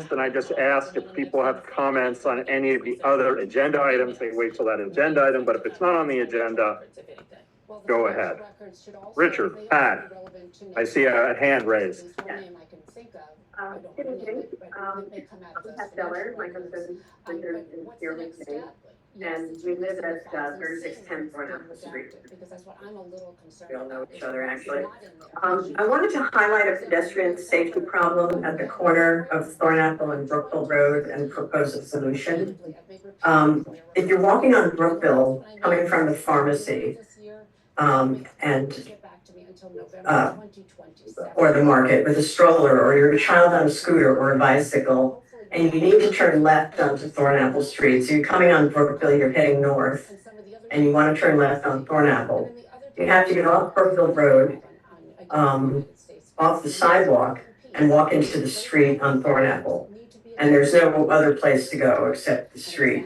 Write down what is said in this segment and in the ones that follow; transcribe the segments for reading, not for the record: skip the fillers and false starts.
then I just ask if people have comments on any of the other agenda items, they wait till that agenda item, but if it's not on the agenda, go ahead. Richard, Pat, I see a hand raised. Good evening. Pat Beller, my husband, Richard, is here with me. And we live at 3610 Thornapple Street. We all know each other, actually. I wanted to highlight a pedestrian safety problem at the corner of Thornapple and Brookville Road and propose a solution. If you're walking on Brookville, coming from the pharmacy, or the market with a stroller, or you're a child on a scooter or a bicycle, and you need to turn left onto Thornapple Street. So you're coming on Brookville, you're heading north, and you want to turn left on Thornapple. You have to get off Brookville Road, off the sidewalk, and walk into the street on Thornapple. And there's no other place to go except the street.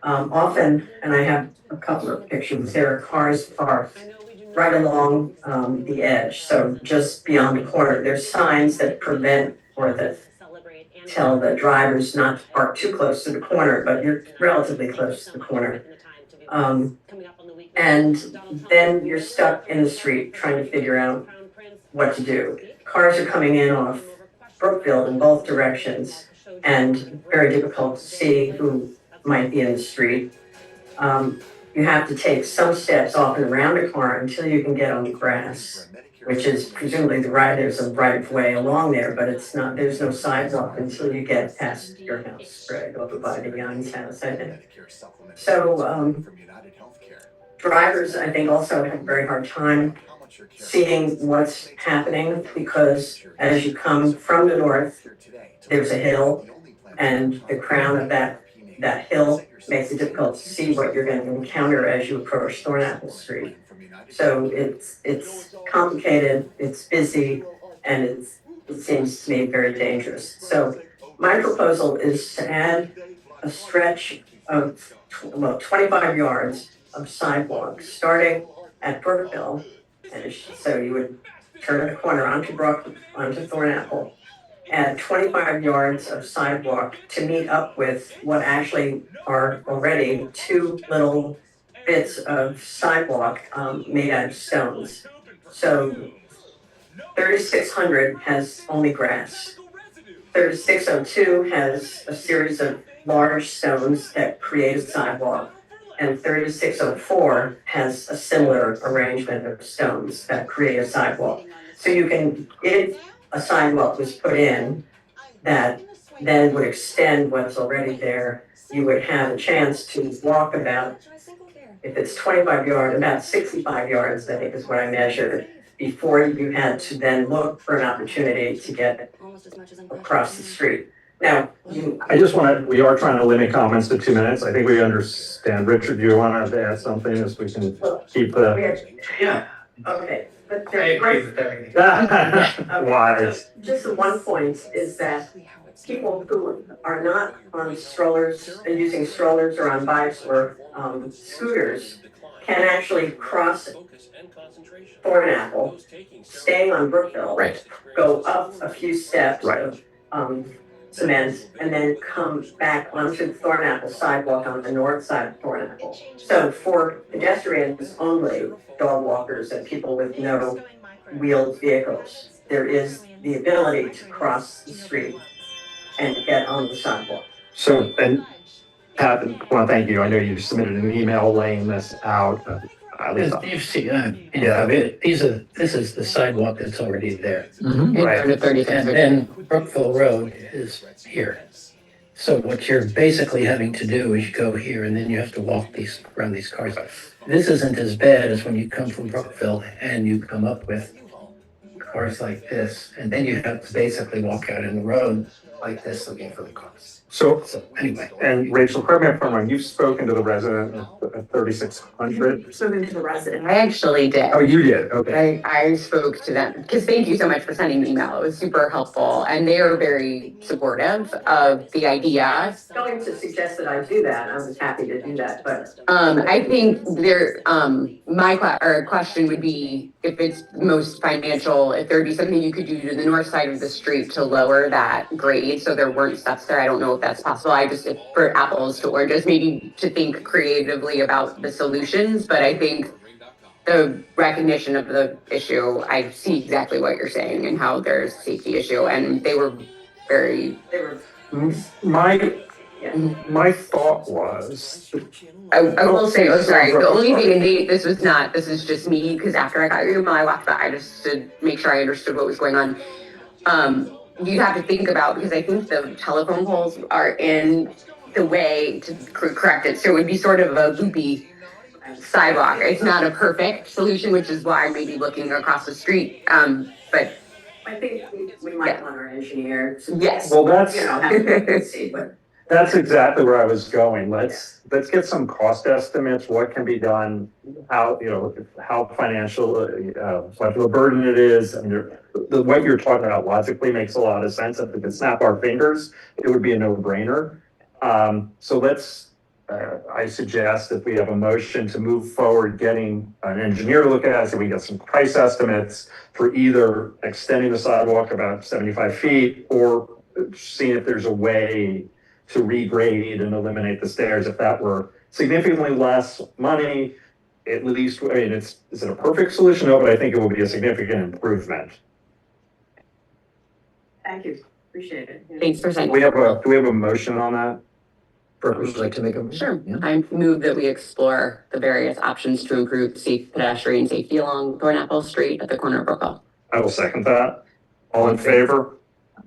Often, and I have a couple of pictures, there are cars parked right along the edge, so just beyond the corner. There's signs that prevent or that tell the drivers not to park too close to the corner, but you're relatively close to the corner. And then you're stuck in the street trying to figure out what to do. Cars are coming in off Brookville in both directions, and very difficult to see who might be in the street. You have to take some steps off and around the car until you can get on the grass, which is presumably there's a right of way along there, but it's not, there's no sidewalk until you get past your house, right, over by the Young's house, I think. So, drivers, I think, also have a very hard time seeing what's happening because as you come from the north, there's a hill, and the crown of that hill makes it difficult to see what you're going to encounter as you approach Thornapple Street. So it's complicated, it's busy, and it seems to me very dangerous. So my proposal is to add a stretch of 25 yards of sidewalk starting at Brookville, and so you would turn the corner onto Thornapple. Add 25 yards of sidewalk to meet up with what actually are already two little bits of sidewalk made out of stones. So 3600 has only grass. 3602 has a series of large stones that create a sidewalk. And 3604 has a similar arrangement of stones that create a sidewalk. So you can, if a sidewalk was put in that then would extend what's already there, you would have a chance to walk about, if it's 25 yards, about 65 yards, I think is what I measured, before you had to then look for an opportunity to get across the street. Now, we are trying to limit comments to 2 minutes. I think we understand. Richard, do you want to add something as we can keep the... Yeah. Okay. But I agree with everything. Wise. Just the one point is that people who are not on strollers and using strollers or on bikes or scooters can actually cross Thornapple, staying on Brookville, Right. go up a few steps Right. of cement, and then come back onto the Thornapple sidewalk on the north side of Thornapple. So for pedestrians only, dog walkers and people with no wheeled vehicles, there is the ability to cross the street and get on the sidewalk. So, and Pat, I want to thank you. I know you submitted an email laying this out. At least You see, this is the sidewalk that's already there. Right. And then Brookville Road is here. So what you're basically having to do is you go here and then you have to walk around these cars. This isn't as bad as when you come from Brookville and you come up with cars like this, and then you have to basically walk out in the road like this looking for the cars. So anyway. And Rachel, correct me if I'm wrong, you've spoken to the resident at 3600? Spoken to the resident. I actually did. Oh, you did? Okay. I spoke to them because thank you so much for sending the email. It was super helpful and they are very supportive of the idea. I was going to suggest that I do that. I was happy to do that, but I think my question would be if it's most financial, if there'd be something you could do to the north side of the street to lower that grade made, so there weren't steps there. I don't know if that's possible. I just, for apples to oranges, maybe to think creatively about the solutions, but I think the recognition of the issue, I see exactly what you're saying and how there's a safety issue, and they were very, They were, My thought was, I will say, oh, sorry, the only thing, and this is just me, because after I got your email, I walked by just to make sure I understood what was going on. You'd have to think about, because I think the telephone poles are in the way to correct it, so it would be sort of a loopy sidewalk. It's not a perfect solution, which is why maybe looking across the street, but I think we might want our engineer to, yes. well, that's, have to see, but that's exactly where I was going. Let's get some cost estimates, what can be done, how, how financial, what the burden it is. And what you're talking about logically makes a lot of sense. If we could snap our fingers, it would be a no-brainer. So I suggest if we have a motion to move forward, getting an engineer to look at it, so we get some price estimates for either extending the sidewalk about 75 feet or seeing if there's a way to regrade and eliminate the stairs. If that were significantly less money, at least, I mean, is it a perfect solution? No, but I think it will be a significant improvement. thank you, appreciate it. Yeah. Thanks for saying. Do we have a motion on that? Would you like to make a? Sure. Yeah. I move that we explore the various options to improve safe pedestrian safety along Thornapple Street at the corner of Brookville. I will second that. All in favor?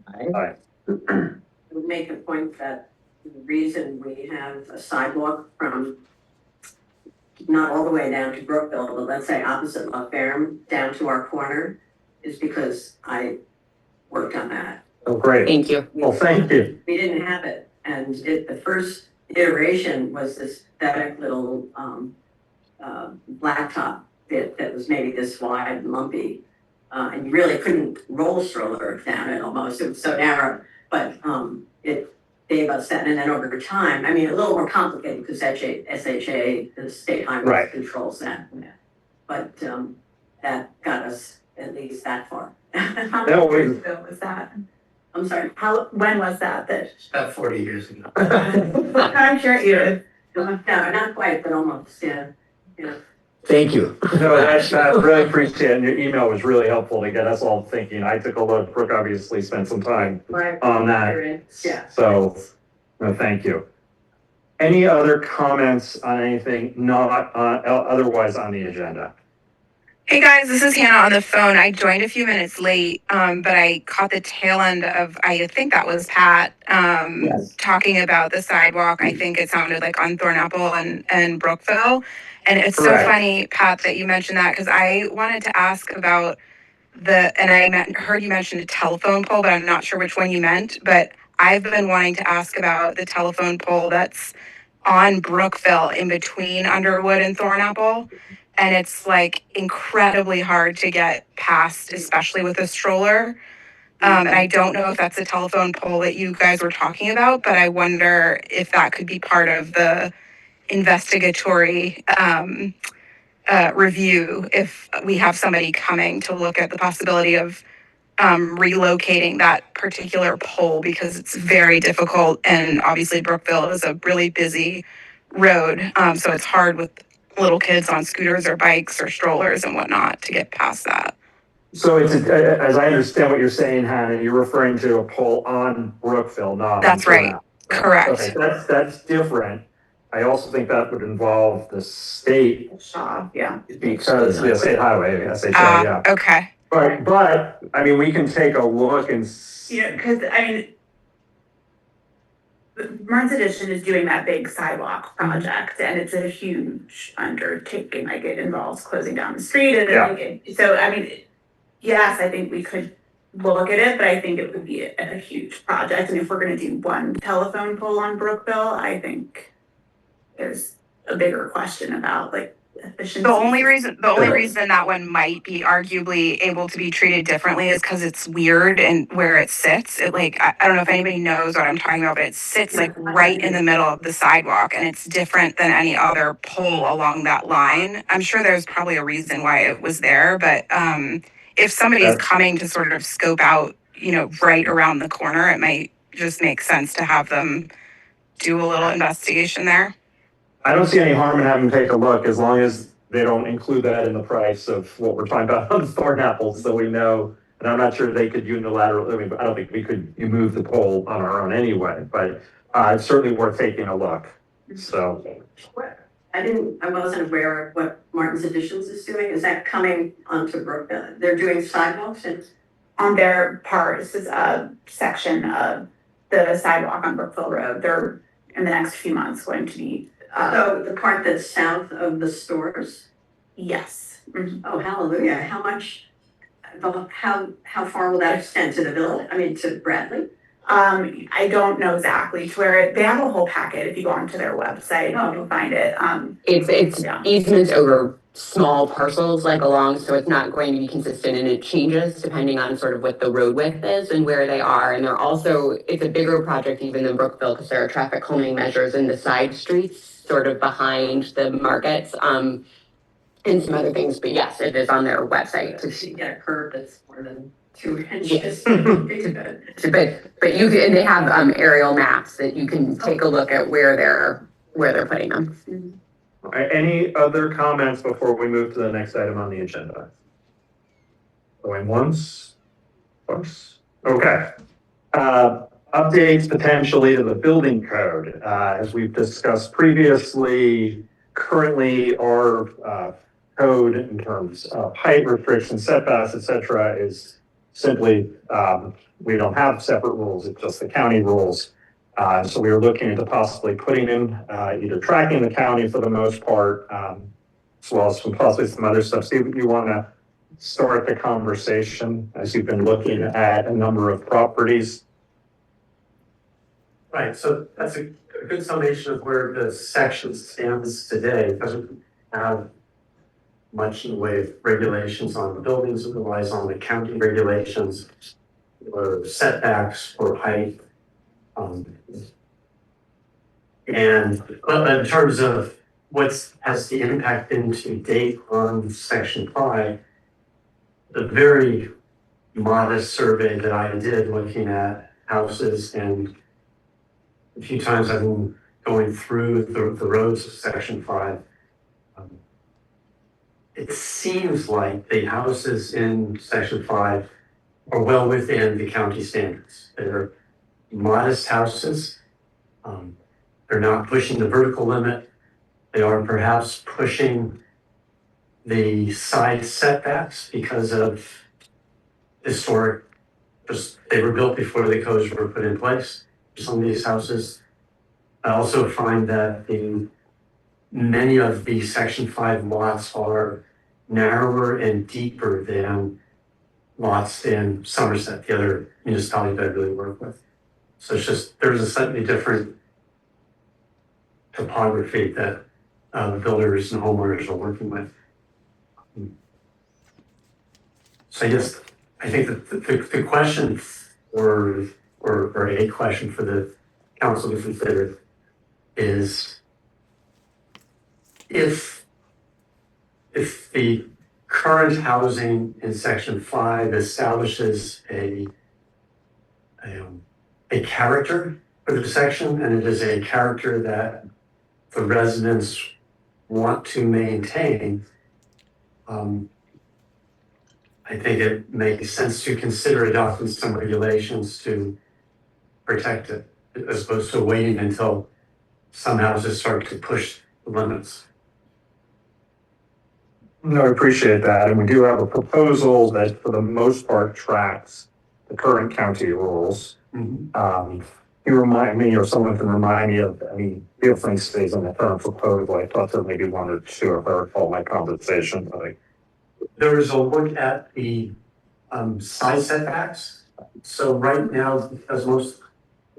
Aye. I would make a point that the reason we have a sidewalk from not all the way down to Brookville, but let's say opposite La Ferme down to our corner is because I worked on that. Oh, great. Thank you. Well, thank you. We didn't have it, and the first iteration was this pathetic little blacktop bit that was maybe this wide and lumpy. And you really couldn't roll stroller down it almost, it was so narrow, but it gave us that, and then over time, I mean, a little more complicated because SHA, the state highway Right. controls that. But that got us at least that far. How No, many years ago was that? I'm sorry. When was that? About 40 years ago. I'm sure No, not quite, but almost, yeah. Thank you. No, I really appreciate it. And your email was really helpful to get us all thinking. I took a look. Brooke obviously spent some time on that. Yeah. So, no, thank you. Any other comments on anything not otherwise on the agenda? Hey guys, this is Hannah on the phone. I joined a few minutes late, but I caught the tail end of, I think that was Pat, talking about the sidewalk. I think it sounded like on Thornapple and Brookville. And it's Correct. so funny, Pat, that you mentioned that because I wanted to ask about heard you mention a telephone pole, but I'm not sure which one you meant. But I've been wanting to ask about the telephone pole that's on Brookville in between Underwood and Thornapple. And it's like incredibly hard to get past, especially with a stroller. And I don't know if that's a telephone pole that you guys were talking about, but I wonder if that could be part of the investigatory review if we have somebody coming to look at the possibility of relocating that particular pole because it's very difficult. And obviously Brookville is a really busy road. So it's hard with little kids on scooters or bikes or strollers and whatnot to get past that. So it's, as I understand what you're saying, Hannah, you're referring to a pole on Brookville, not. That's right. Correct. Okay, that's different. I also think that would involve the state Shaw, yeah. because the state highway, SHA, yeah. Okay. But, I mean, we can take a look and. Yeah, because I mean, Mern's Edition is doing that big sidewalk project and it's a huge undertaking. Like it involves closing down the street and so I mean, yes, I think we could look at it, but I think it would be a huge project. And if we're gonna do one telephone pole on Brookville, I think there's a bigger question about like efficiency. The only reason that one might be arguably able to be treated differently is because it's weird and where it sits. It like I don't know if anybody knows what I'm talking about, but it sits like right in the middle of the sidewalk and it's different than any other pole along that line. I'm sure there's probably a reason why it was there, but if somebody's coming to sort of scope out, right around the corner, it might just makes sense to have them do a little investigation there. I don't see any harm in having them take a look, as long as they don't include that in the price of what we're talking about on thorn apples, so we know. And I'm not sure they could unilaterally, I mean, I don't think we could move the pole on our own anyway, but it's certainly worth taking a look, so. I wasn't aware of what Martin's Additions is doing. Is that coming onto Brookville? They're doing sidewalks and On their part, this is a section of the sidewalk on Brookville Road. They're in the next few months going to be, so the part that's south of the stores. yes. Mhm. Oh, hallelujah. How much, how far will that extend to the village? I mean, to Bradley? I don't know exactly to where they have a whole packet. If you go onto their website, you can find it. It's Yeah. easements over small parcels like along, so it's not going to be consistent and it changes depending on sort of what the road width is and where they are. And they're also, it's a bigger project even than Brookville because there are traffic calming measures in the side streets, sort of behind the markets, and some other things. But yes, it is on their website. If you get a curve that's more than 2 inches. Good. But you can, and they have aerial maps that you can take a look at where they're putting them. All right, any other comments before we move to the next item on the agenda? Going once, twice, okay. Updates potentially to the building code. As we've discussed previously, currently our code in terms of height restrictions, setbacks, et cetera, is simply, we don't have separate rules, it's just the county rules. So we were looking into possibly putting in, either tracking the county for the most part, as well as possibly some other stuff. Steve, if you want to start the conversation as you've been looking at a number of properties. Right, so that's a good summation of where the section stands today. It doesn't have much in the way of regulations on the buildings, it relies on the county regulations or setbacks or height. And in terms of has the impact been to date on section 5, the very modest survey that I did looking at houses, and a few times I've been going through the roads of section 5, it seems like the houses in section 5 are well within the county standards. They're modest houses. They're not pushing the vertical limit. They are perhaps pushing the side setbacks because of historic, they were built before the codes were put in place. Some of these houses, I also find that many of the section 5 lots are narrower and deeper than lots in Somerset, the other municipality that I really work with. So it's just, there's a slightly different topography that the builders and homeowners are working with. So I think that the question or a question for the council to consider is if the current housing in section 5 establishes a character for the section, and it is a character that the residents want to maintain, I think it makes sense to consider adopting some regulations to protect it, as opposed to waiting until some houses start to push the limits. No, I appreciate that. And we do have a proposal that for the most part tracks the current county rules. You remind me, or someone can remind me of any differences in the current proposal. I thought there may be one or two if I recall my conversation. There is a look at the side setbacks. So right now, because most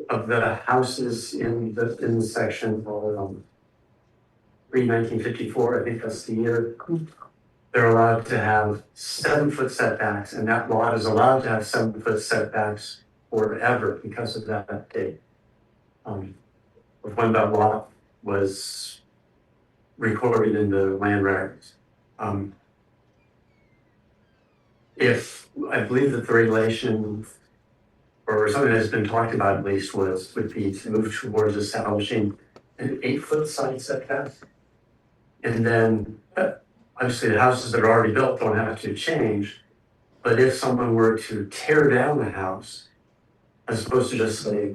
of the houses in the section are pre-1954, I think that's the year, they're allowed to have 7-foot setbacks, and that lot is allowed to have 7-foot setbacks forever because of that date. When that lot was recorded in the land records. If I believe that the regulation or something that's been talked about at least would be to move towards establishing an 8-foot side setback. And then, obviously the houses that are already built don't have to change, but if someone were to tear down the house, as opposed to just say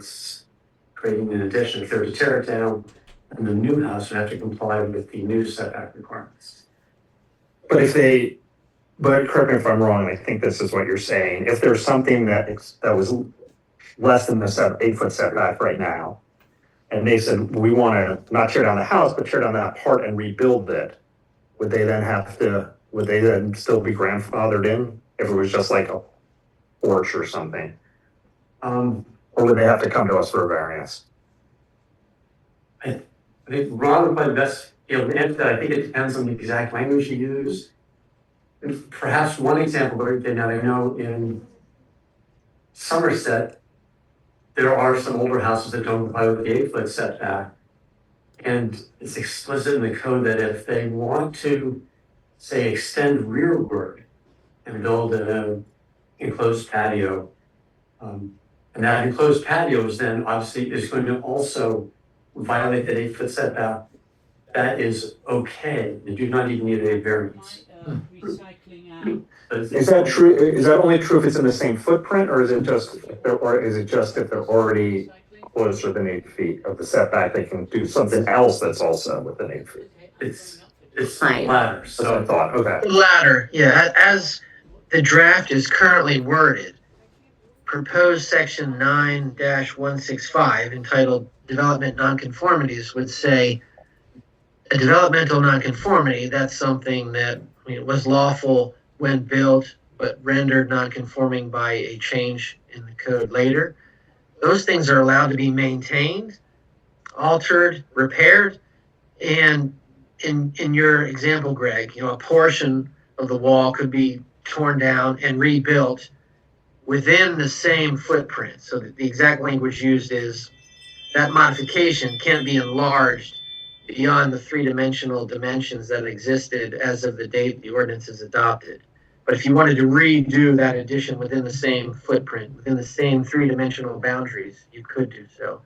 creating an addition, if they were to tear it down, and the new house would have to comply with the new setback requirements. But correct me if I'm wrong, I think this is what you're saying, if there's something that was less than the 8-foot setback right now, and they said, we wanna not tear down the house, but tear down that part and rebuild it, would they then still be grandfathered in if it was just like a porch or something? Or would they have to come to us for a variance? I think Ron would probably best be able to answer that. I think it depends on the exact language you use. And perhaps one example that I know in Somerset, there are some older houses that don't comply with the 8-foot setback. And it's explicit in the code that if they want to, say, extend rearward and build an enclosed patio, and that enclosed patio is then obviously is going to also violate that 8-foot setback, that is okay. They do not even need a variance. Is that true, is that only true if it's in the same footprint, or is it just if they're already closer than 8 feet of the setback, they can do something else that's also within 8 feet? It's Fine. latter, That's what I so thought, okay. The latter, yeah, as the draft is currently worded, proposed section 9-165 entitled Development Nonconformities would say a developmental nonconformity, that's something that was lawful when built, but rendered nonconforming by a change in the code later. Those things are allowed to be maintained, altered, repaired, and in your example, Greg, a portion of the wall could be torn down and rebuilt within the same footprint. So the exact language used is that modification can't be enlarged beyond the 3-dimensional dimensions that existed as of the date the ordinance is adopted. But if you wanted to redo that addition within the same footprint, within the same 3-dimensional boundaries, you could do so.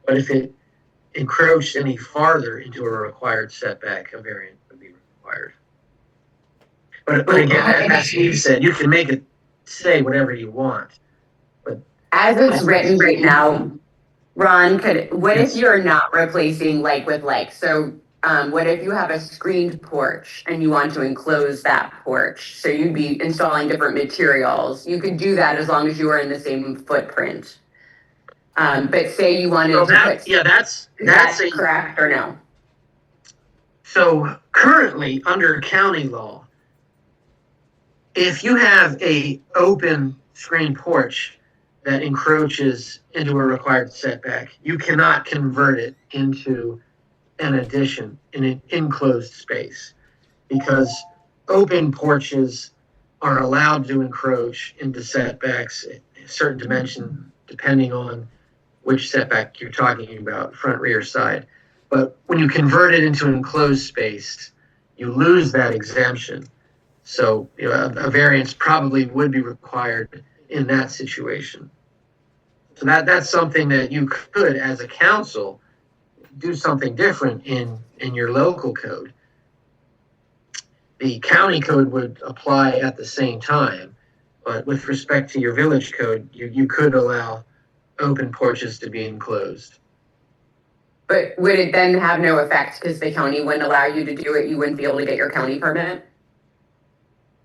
But if it encroached any farther into a required setback, a variance would be required. But again, as Steve said, you can make it say whatever you want. As it's written right now, Ron, what if you're not replacing like with like? So what if you have a screened porch and you want to enclose that porch? So you'd be installing different materials. You could do that as long as you are in the same footprint. But say you wanted to put, That's correct or no? So currently, under county law, if you have a open screen porch that encroaches into a required setback, you cannot convert it into an addition in an enclosed space, because open porches are allowed to encroach into setbacks at a certain dimension, depending on which setback you're talking about, front, rear, side. But when you convert it into an enclosed space, you lose that exemption. So a variance probably would be required in that situation. So that's something that you could, as a council, do something different in your local code. The county code would apply at the same time, but with respect to your village code, you could allow open porches to be enclosed. But would it then have no effect because the county wouldn't allow you to do it? You wouldn't be able to get your county permit?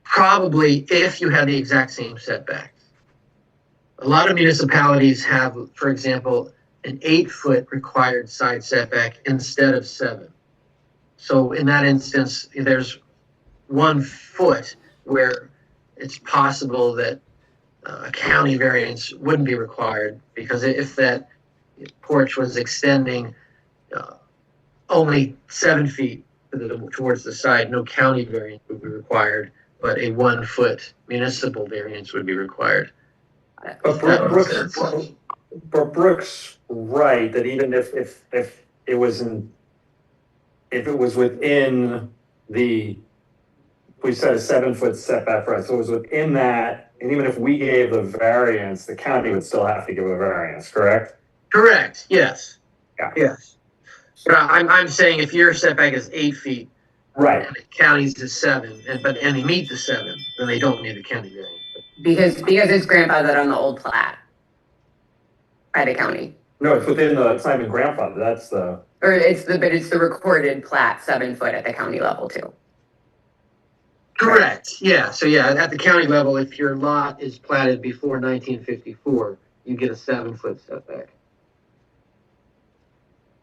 Probably if you had the exact same setback. A lot of municipalities have, for example, an 8-foot required side setback instead of 7. So in that instance, there's 1 foot where it's possible that a county variance wouldn't be required, because if that porch was extending only 7 feet towards the side, no county variance would be required, but a 1 foot municipal variance would be required. But Brooks right, that even if it was within the, we said a 7-foot setback, right, so it was within that And even if we gave the variance, the county would still have to give a variance, correct? Correct, yes. Yeah. Yes. But I'm saying if your setback is 8 feet Right. and the county's is 7, and they meet the 7, then they don't need the county variance. Because it's grandfathered on the old plat by the county. No, it's within the, it's not even grandfather, that's the, Or it's the recorded plat 7 foot at the county level too. Correct, yeah, so yeah, at the county level, if your lot is platted before 1954, you get a 7-foot setback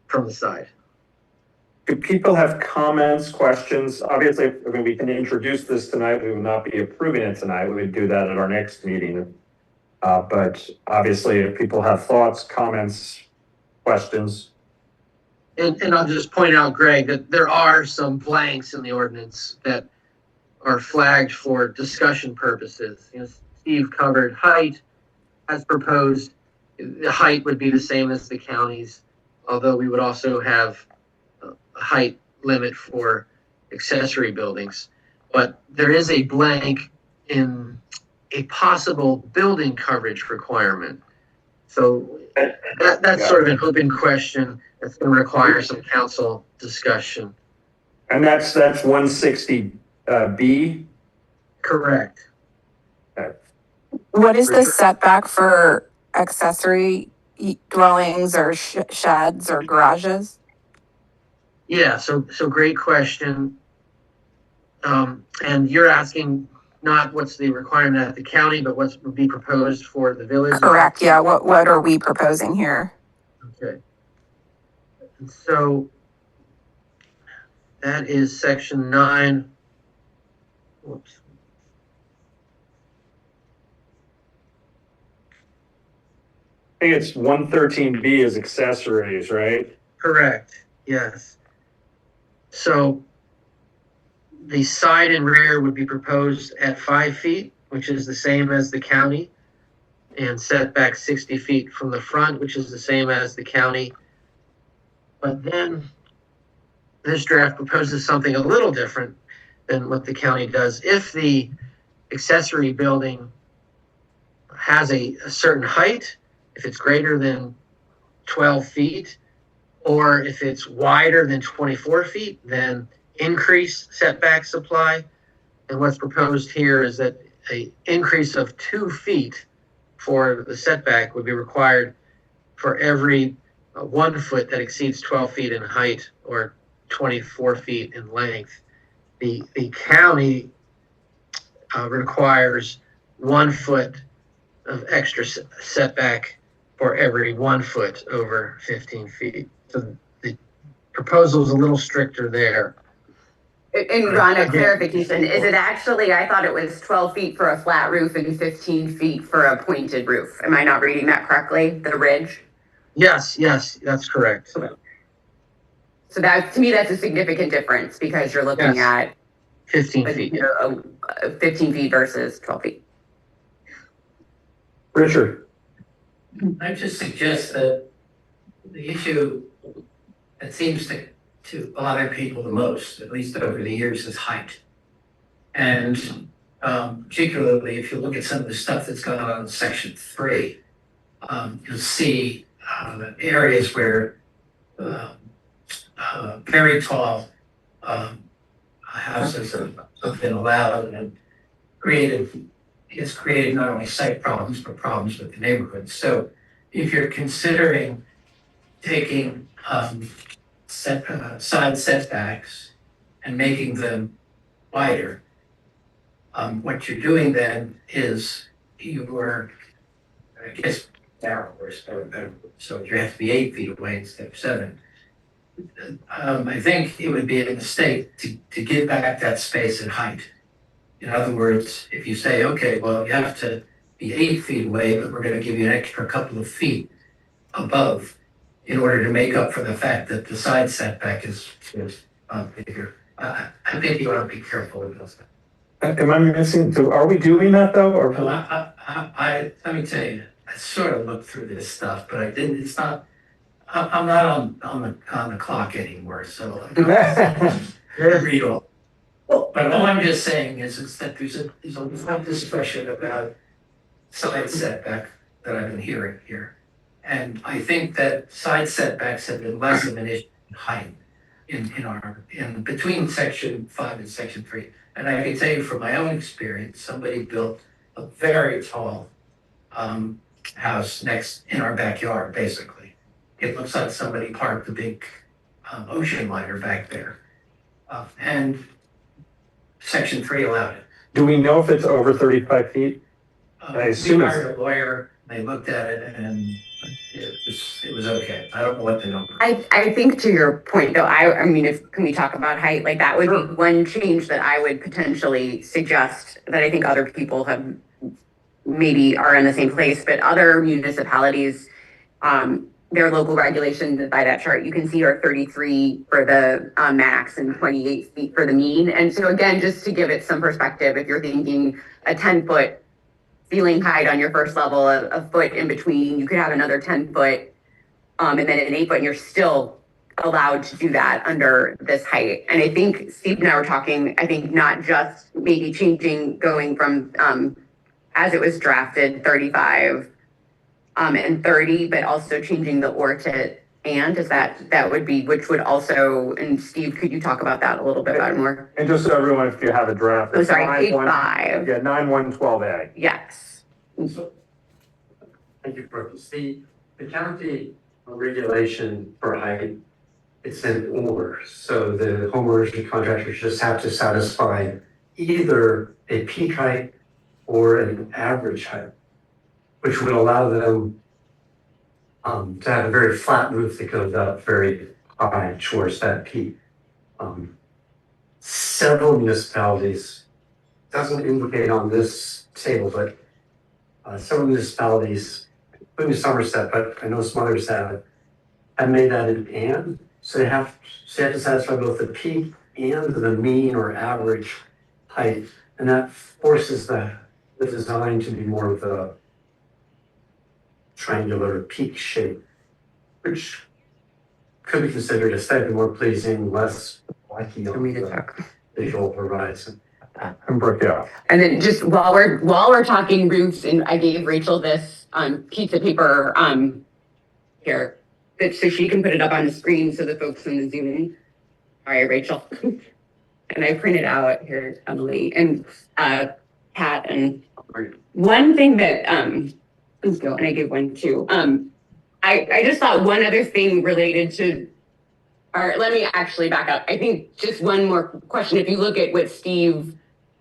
from the side. do people have comments, questions? Obviously, I mean, we can introduce this tonight, we would not be approving it tonight, we would do that at our next meeting. But obviously, if people have thoughts, comments, questions. And I'll just point out, Greg, that there are some blanks in the ordinance that are flagged for discussion purposes. You know, Steve covered height as proposed. The height would be the same as the county's, although we would also have a height limit for accessory buildings. But there is a blank in a possible building coverage requirement. So that's sort of an open question that's going to require some council discussion. And that's 160 B. Correct. What is the setback for accessory dwellings or sheds or garages? Yeah, so great question. And you're asking not what's the requirement at the county, but what would be proposed for the village? Correct, yeah. What are we proposing here? Okay. And so that is section 9. Whoops. I think it's 113B is accessories, right? Correct, yes. So the side and rear would be proposed at 5 feet, which is the same as the county, and setback 60 feet from the front, which is the same as the county. But then this draft proposes something a little different than what the county does. If the accessory building has a certain height, if it's greater than 12 feet, or if it's wider than 24 feet, then increase setback supply. And what's proposed here is that an increase of 2 feet for the setback would be required for every 1 foot that exceeds 12 feet in height or 24 feet in length. The county requires 1 foot of extra setback for every 1 foot over 15 feet. So the proposal is a little stricter there. And Ron, a clarification, is it actually, I thought it was 12 feet for a flat roof and 15 feet for a pointed roof. Am I not reading that correctly? The ridge? Yes, that's correct. So that, to me, that's a significant difference because you're looking at 15 feet. 15 feet versus 12 feet. Richard. I just suggest that the issue that seems to bother people the most, at least over the years, is height. And particularly if you look at some of the stuff that's gone on in section 3, you'll see areas where very tall houses have been allowed and it's created not only site problems, but problems with the neighborhood. So if you're considering taking side setbacks and making them wider, what you're doing then is you're, I guess, narrower, so you have to be 8 feet away instead of 7. I think it would be a mistake to give back that space and height. In other words, if you say, okay, well, you have to be 8 feet away, but we're going to give you an extra couple of feet above in order to make up for the fact that the side setback is bigger. I think you want to be careful with those. Am I missing? Are we doing that though? Or Well, I let me tell you, I sort of looked through this stuff, but I didn't. It's not. I'm not on the clock anymore, so I don't read all. But all I'm just saying is that there's a lot of discussion about side setback that I've been hearing here. And I think that side setbacks have been less of an issue in height in between section 5 and section 3. And I can tell you from my own experience, somebody built a very tall house in our backyard, basically. It looks like somebody parked a big ocean liner back there. And section 3 allowed it. Do we know if it's over 35 feet? I assume We it's- hired a lawyer, they looked at it, and it was okay. I don't know what the number. I think to your point though, I mean, can we talk about height? Like that would Sure. be one change that I would potentially suggest that I think other people have maybe are in the same place, but other municipalities, their local regulations by that chart you can see are 33 for the max and 28 feet for the mean. And so again, just to give it some perspective, if you're thinking a 10-foot ceiling height on your first level, a foot in between, you could have another 10 foot, and then an 8 foot, and you're still allowed to do that under this height. And I think Steve and I were talking, I think not just maybe changing, going from, as it was drafted, 35 and 30, but also changing the or to and, is that would be, which would also, and Steve, could you talk about that a little bit more? And just so everyone, if you have a draft. Oh, it's sorry, 9-1 8-5, Yeah, 9112A. yes. Thank you, Brooks. The county regulation for height, it's an or, so the homeowners and contractors just have to satisfy either a peak height or an average height, which would allow them to have a very flat roof that goes up very high towards that peak. Several municipalities, doesn't indicate on this table, but several municipalities, including Somerset, but I know some others have made that an and. So they have to satisfy both the peak and the mean or average height. And that forces the design to be more of a triangular peak shape, which could be considered aesthetically more pleasing, less wacky on the visual horizon. And Brooke, yeah. And then just while we're talking roofs, and I gave Rachel this pizza paper here, so she can put it up on the screen so the folks in the Zoom in. All right, Rachel. And I printed out here, Emily and Pat, and one thing that let's go, and I gave one too. I just thought one other thing related to. All right, let me actually back up. I think just one more question. If you look at what Steve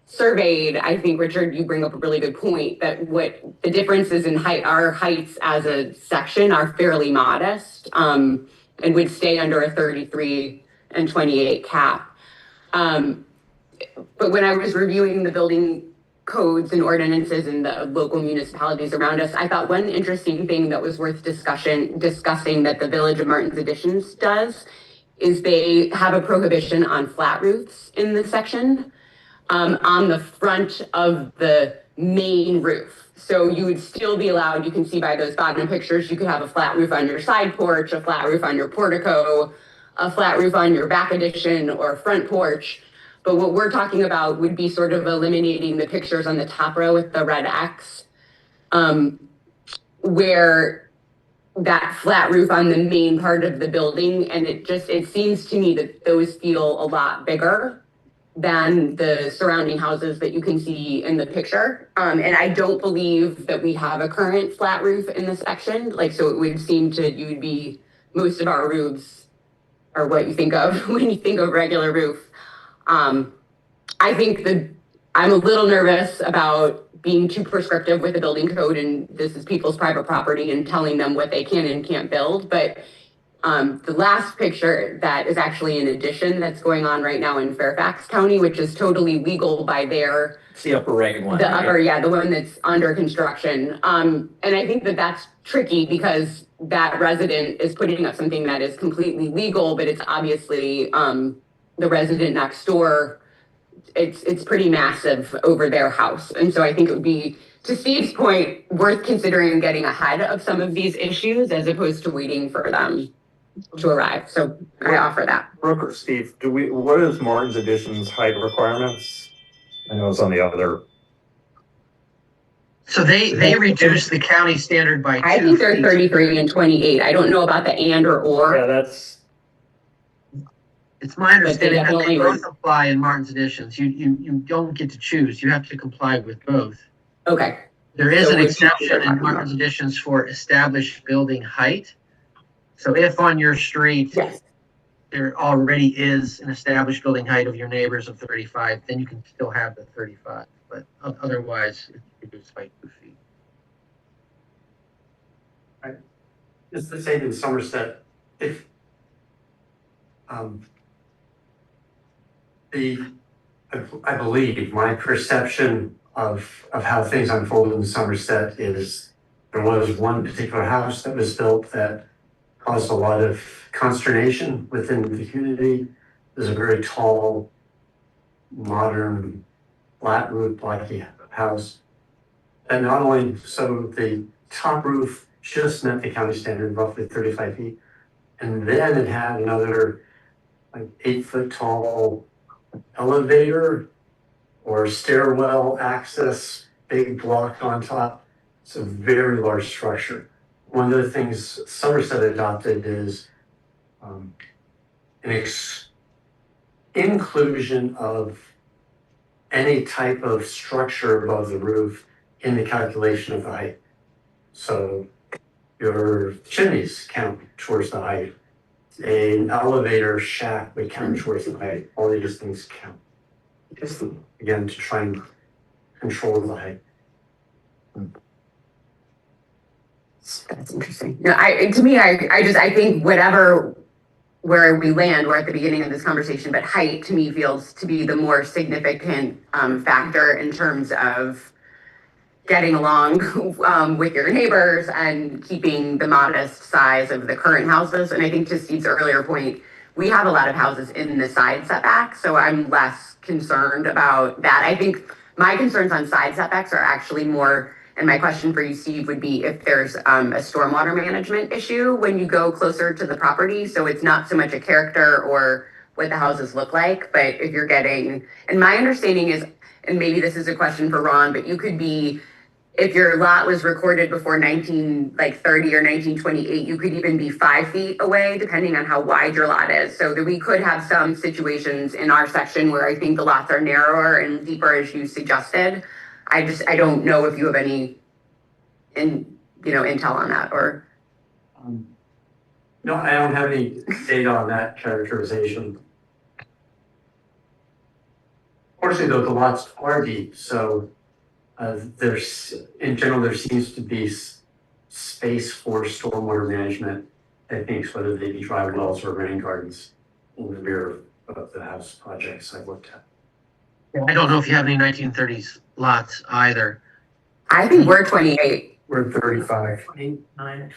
surveyed, I think, Richard, you bring up a really good point that what the differences in height, our heights as a section are fairly modest, and would stay under a 33 and 28 cap. But when I was reviewing the building codes and ordinances in the local municipalities around us, I thought one interesting thing that was worth discussing that the Village of Martin's Additions does is they have a prohibition on flat roofs in the section. On the front of the main roof. So you would still be allowed, you can see by those bottom pictures, you could have a flat roof on your side porch, a flat roof on your portico, a flat roof on your back addition or front porch. But what we're talking about would be sort of eliminating the pictures on the top row with the red X, where that flat roof on the main part of the building. And it seems to me that those feel a lot bigger than the surrounding houses that you can see in the picture. And I don't believe that we have a current flat roof in this section. So it would seem you would be, most of our roofs are what you think of when you think of regular roof. I think I'm a little nervous about being too prescriptive with the building code, and this is people's private property and telling them what they can and can't build. But the last picture that is actually an addition that's going on right now in Fairfax County, which is totally legal by their. It's the upper right one. The upper, yeah, the one that's under construction. And I think that that's tricky because that resident is putting up something that is completely legal, but it's obviously the resident next door. It's pretty massive over their house. And so I think it would be, to Steve's point, worth considering getting ahead of some of these issues as opposed to waiting for them to arrive. So I offer that. Brooke or Steve, what is Martin's Additions height requirements? I know it's on the other. So they reduced the county standard by I 2 think they're feet. 33 and 28. I don't know about the and or. Yeah, that's, It's my understanding that they definitely both apply in Martin's additions. You don't get to choose. You have to comply with both. Okay. There is So an which exception you're in talking Martin's additions for established building height. So if on your street Yes. there already is an established building height of your neighbors of 35, then you can still have the 35. But otherwise, it's reduced by 2 feet. Just to say in Somerset, if I believe my perception of how things unfold in Somerset is there was one particular house that was built that caused a lot of consternation within the community. There's a very tall, modern, flat roof blocky house. And not only, so the top roof just met the county standard, roughly 35 feet. And then it had another like 8-foot tall elevator or stairwell access, big block on top. It's a very large structure. One of the things Somerset adopted is an inclusion of any type of structure above the roof in the calculation of the height. So your chimneys count towards the height. An elevator shaft would count towards the height. All these things count. Just again, to try and control the height. That's interesting. No, I think where we land, we're at the beginning of this conversation, but height to me feels to be the more significant factor in terms of getting along with your neighbors and keeping the modest size of the current houses. And I think to Steve's earlier point, we have a lot of houses in the side setback, so I'm less concerned about that. I think my concerns on side setbacks are actually more, and my question for you, Steve, would be if there's a stormwater management issue when you go closer to the property. So it's not so much a character or what the houses look like, but if you're getting, and my understanding is, and maybe this is a question for Ron, but you could be, if your lot was recorded before 1930 or 1928, you could even be 5 feet away, depending on how wide your lot is. So that we could have some situations in our section where I think the lots are narrower and deeper, as you suggested. I don't know if you have any intel on that or. No, I don't have any data on that characterization. Fortunately, though, the lots are deep, so in general, there seems to be space for stormwater management techniques, whether they be dry wells or rain gardens in the rear of the house projects I've looked at. I don't know if you have any 1930s lots either. I think we're 28. we're 35. 29.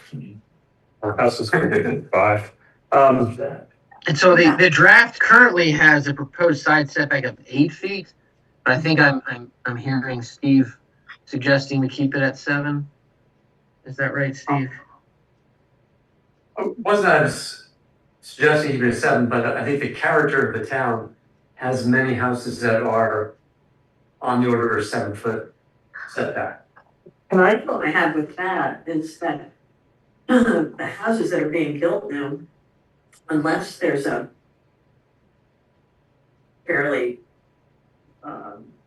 Our house is going to be 5. And so the draft currently has a proposed side setback of 8 feet. But I think I'm hearing Steve suggesting to keep it at 7. Is that right, Steve? Wasn't I was suggesting even 7, but I think the character of the town has many houses that are on the order of 7-foot setback. And I thought I had with that is that the houses that are being built now, unless there's a fairly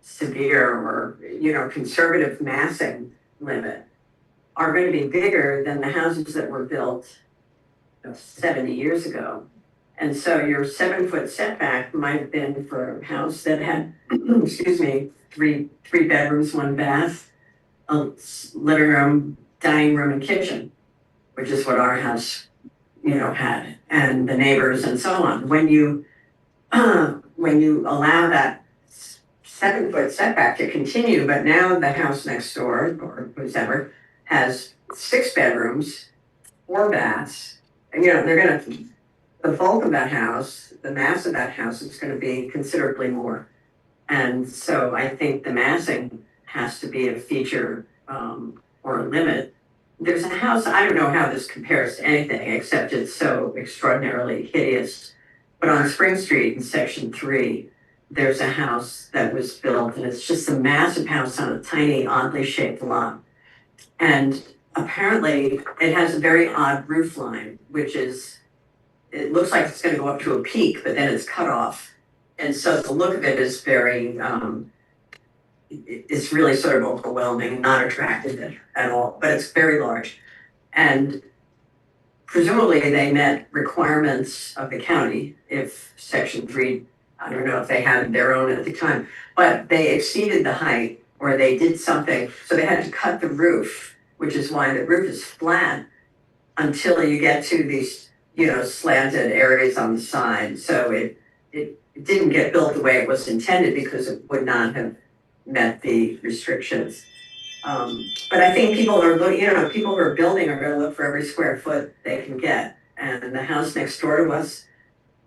severe or, conservative massing limit, are going to be bigger than the houses that were built 70 years ago. And so your 7-foot setback might have been for a house that had, three bedrooms, 1 bath, a living room, dining room, and kitchen, which is what our house, had, and the neighbors and so on. When you allow that 7-foot setback to continue, but now the house next door or whoever has 6 bedrooms, 4 baths, and the bulk of that house, the mass of that house is going to be considerably more. And so I think the massing has to be a feature or a limit. There's a house, I don't know how this compares to anything except it's so extraordinarily hideous. But on Spring Street in section 3, there's a house that was built and it's just a massive house on a tiny, oddly shaped lot. And apparently it has a very odd roof line, which is, it looks like it's gonna go up to a peak, but then it's cut off. And so the look of it is very, it's really sort of overwhelming, not attractive at all, but it's very large. And presumably they met requirements of the county if Section 3, I don't know if they had their own at the time, but they exceeded the height or they did something, so they had to cut the roof, which is why the roof is flat until you get to these, slanted areas on the side. So it didn't get built the way it was intended because it would not have met the restrictions. But I think people are looking, people who are building are gonna look for every square foot they can get. And the house next door to us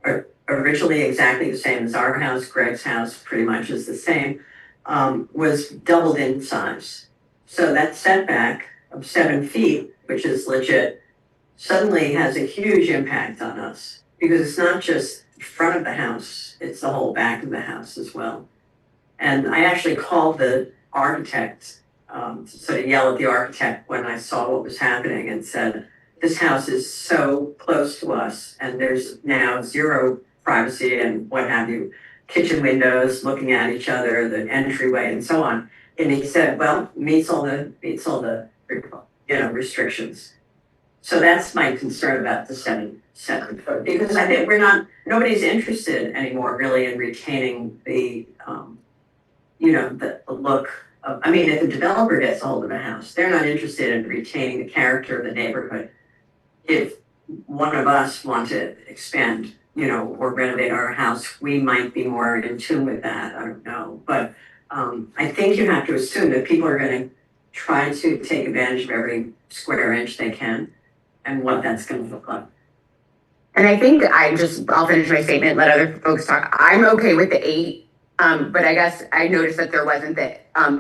are originally exactly the same as our house, Greg's house pretty much is the same, was doubled in size. So that setback of 7 feet, which is legit, suddenly has a huge impact on us. Because it's not just the front of the house, it's the whole back of the house as well. And I actually called the architect, to sort of yell at the architect when I saw what was happening and said, this house is so close to us and there's now zero privacy and what have you, kitchen windows looking at each other, the entryway and so on. And he said, well, meets all the restrictions. So that's my concern about the 7 foot, because I think nobody's interested anymore really in retaining the, the look of, if a developer gets a hold of a house, they're not interested in retaining the character of the neighborhood. If one of us want to expand, or renovate our house, we might be more in tune with that, I don't know. But I think you have to assume that people are gonna try to take advantage of every square inch they can and what that's gonna look like. And I think I'll finish my statement, let other folks talk. I'm okay with the 8. But I guess I noticed that there wasn't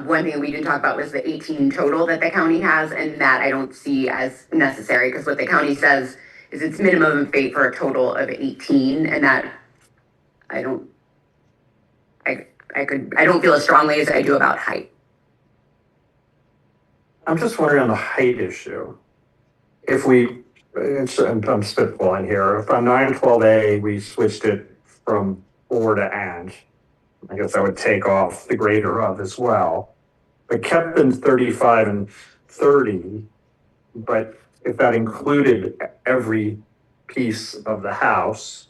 one thing we didn't talk about was the 18 total that the county has, and that I don't see as necessary, because what the county says is it's minimum of 8 for a total of 18, and that I don't feel as strongly as I do about height. I'm just wondering on the height issue, if I'm spitballing here, if on 912A, we switched it from or to and, I guess I would take off the greater of as well, but kept in 35 and 30, but if that included every piece of the house,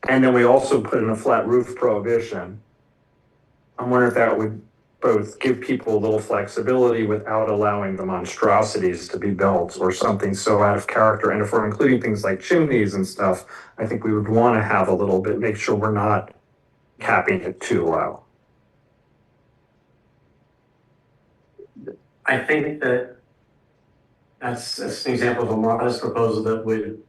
and then we also put in a flat roof prohibition, I'm wondering if that would both give people a little flexibility without allowing the monstrosities to be built or something so out of character. And if we're including things like chimneys and stuff, I think we would want to have a little bit, make sure we're not capping it too low. I think that's an example of a modest proposal that would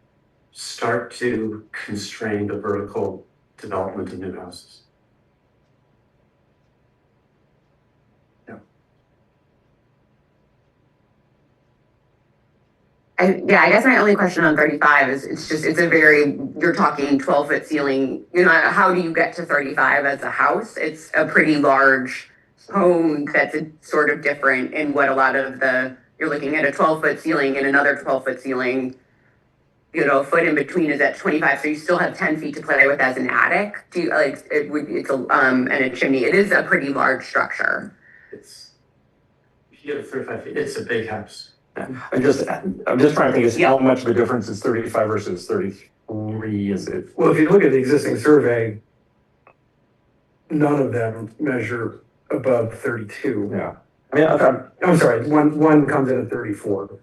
start to constrain the vertical development of new houses. I guess my only question on 35 is you're talking 12-foot ceiling, how do you get to 35 as a house? It's a pretty large home that's sort of different in what you're looking at a 12-foot ceiling and another 12-foot ceiling, a foot in between is at 25, so you still have 10 feet to play with as an attic. And a chimney, it is a pretty large structure. If you get a 35 feet, it's a big house. I'm just trying to think, how much of a difference is 35 versus 33, is it? Well, if you look at the existing survey, none of them measure above 32. Yeah. I'm sorry, one comes in at 34.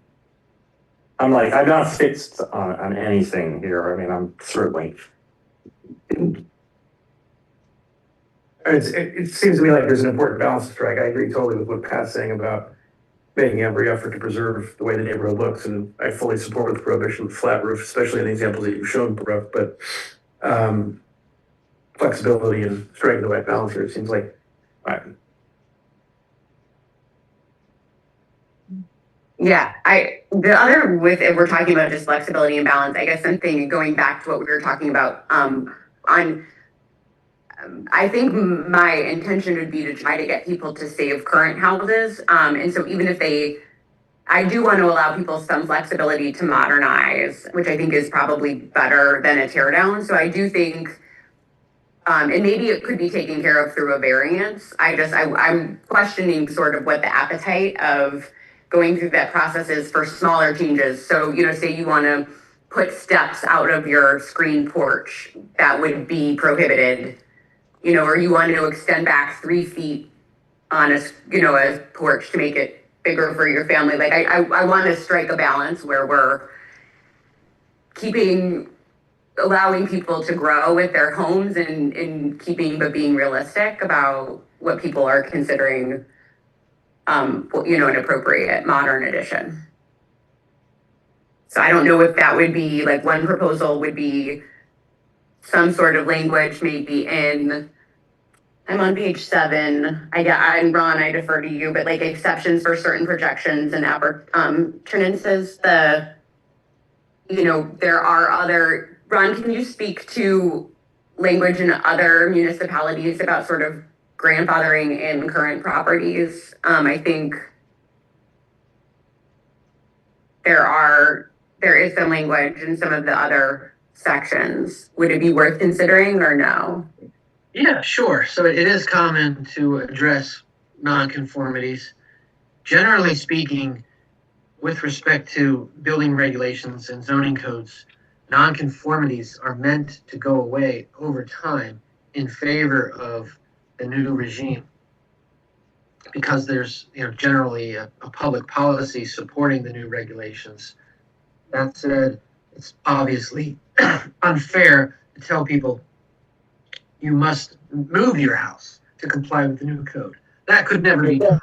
I'm not fixed on anything here. I'm certainly. It seems to me like there's an important balance to strike. I agree totally with what Pat's saying about making every effort to preserve the way the neighborhood looks, and I fully support the prohibition of flat roof, especially in the examples that you've shown, Prov, but flexibility and striking the right balance here, it seems like. Right. Yeah, if we're talking about just flexibility and balance, I guess something going back to what we were talking about, I think my intention would be to try to get people to save current houses. And so even if I do want to allow people some flexibility to modernize, which I think is probably better than a tear down. So I do think, and maybe it could be taken care of through a variance. I'm questioning sort of what the appetite of going through that process is for smaller changes. So, say you want to put steps out of your screen porch, that would be prohibited, or you want to extend back 3 feet on a porch to make it bigger for your family. Like I want to strike a balance where we're allowing people to grow with their homes and but being realistic about what people are considering, an appropriate modern addition. So I don't know if that would be like one proposal would be some sort of language maybe I'm on page 7. I'm Ron, I defer to you, but like exceptions for certain projections and appurtenances, there are other, Ron, can you speak to language in other municipalities about sort of grandfathering in current properties? I think there is some language in some of the other sections. Would it be worth considering or no? Yeah, sure. So it is common to address nonconformities. Generally speaking, with respect to building regulations and zoning codes, nonconformities are meant to go away over time in favor of the new regime, because there's generally a public policy supporting the new regulations. That said, it's obviously unfair to tell people you must move your house to comply with the new code. That could never be done.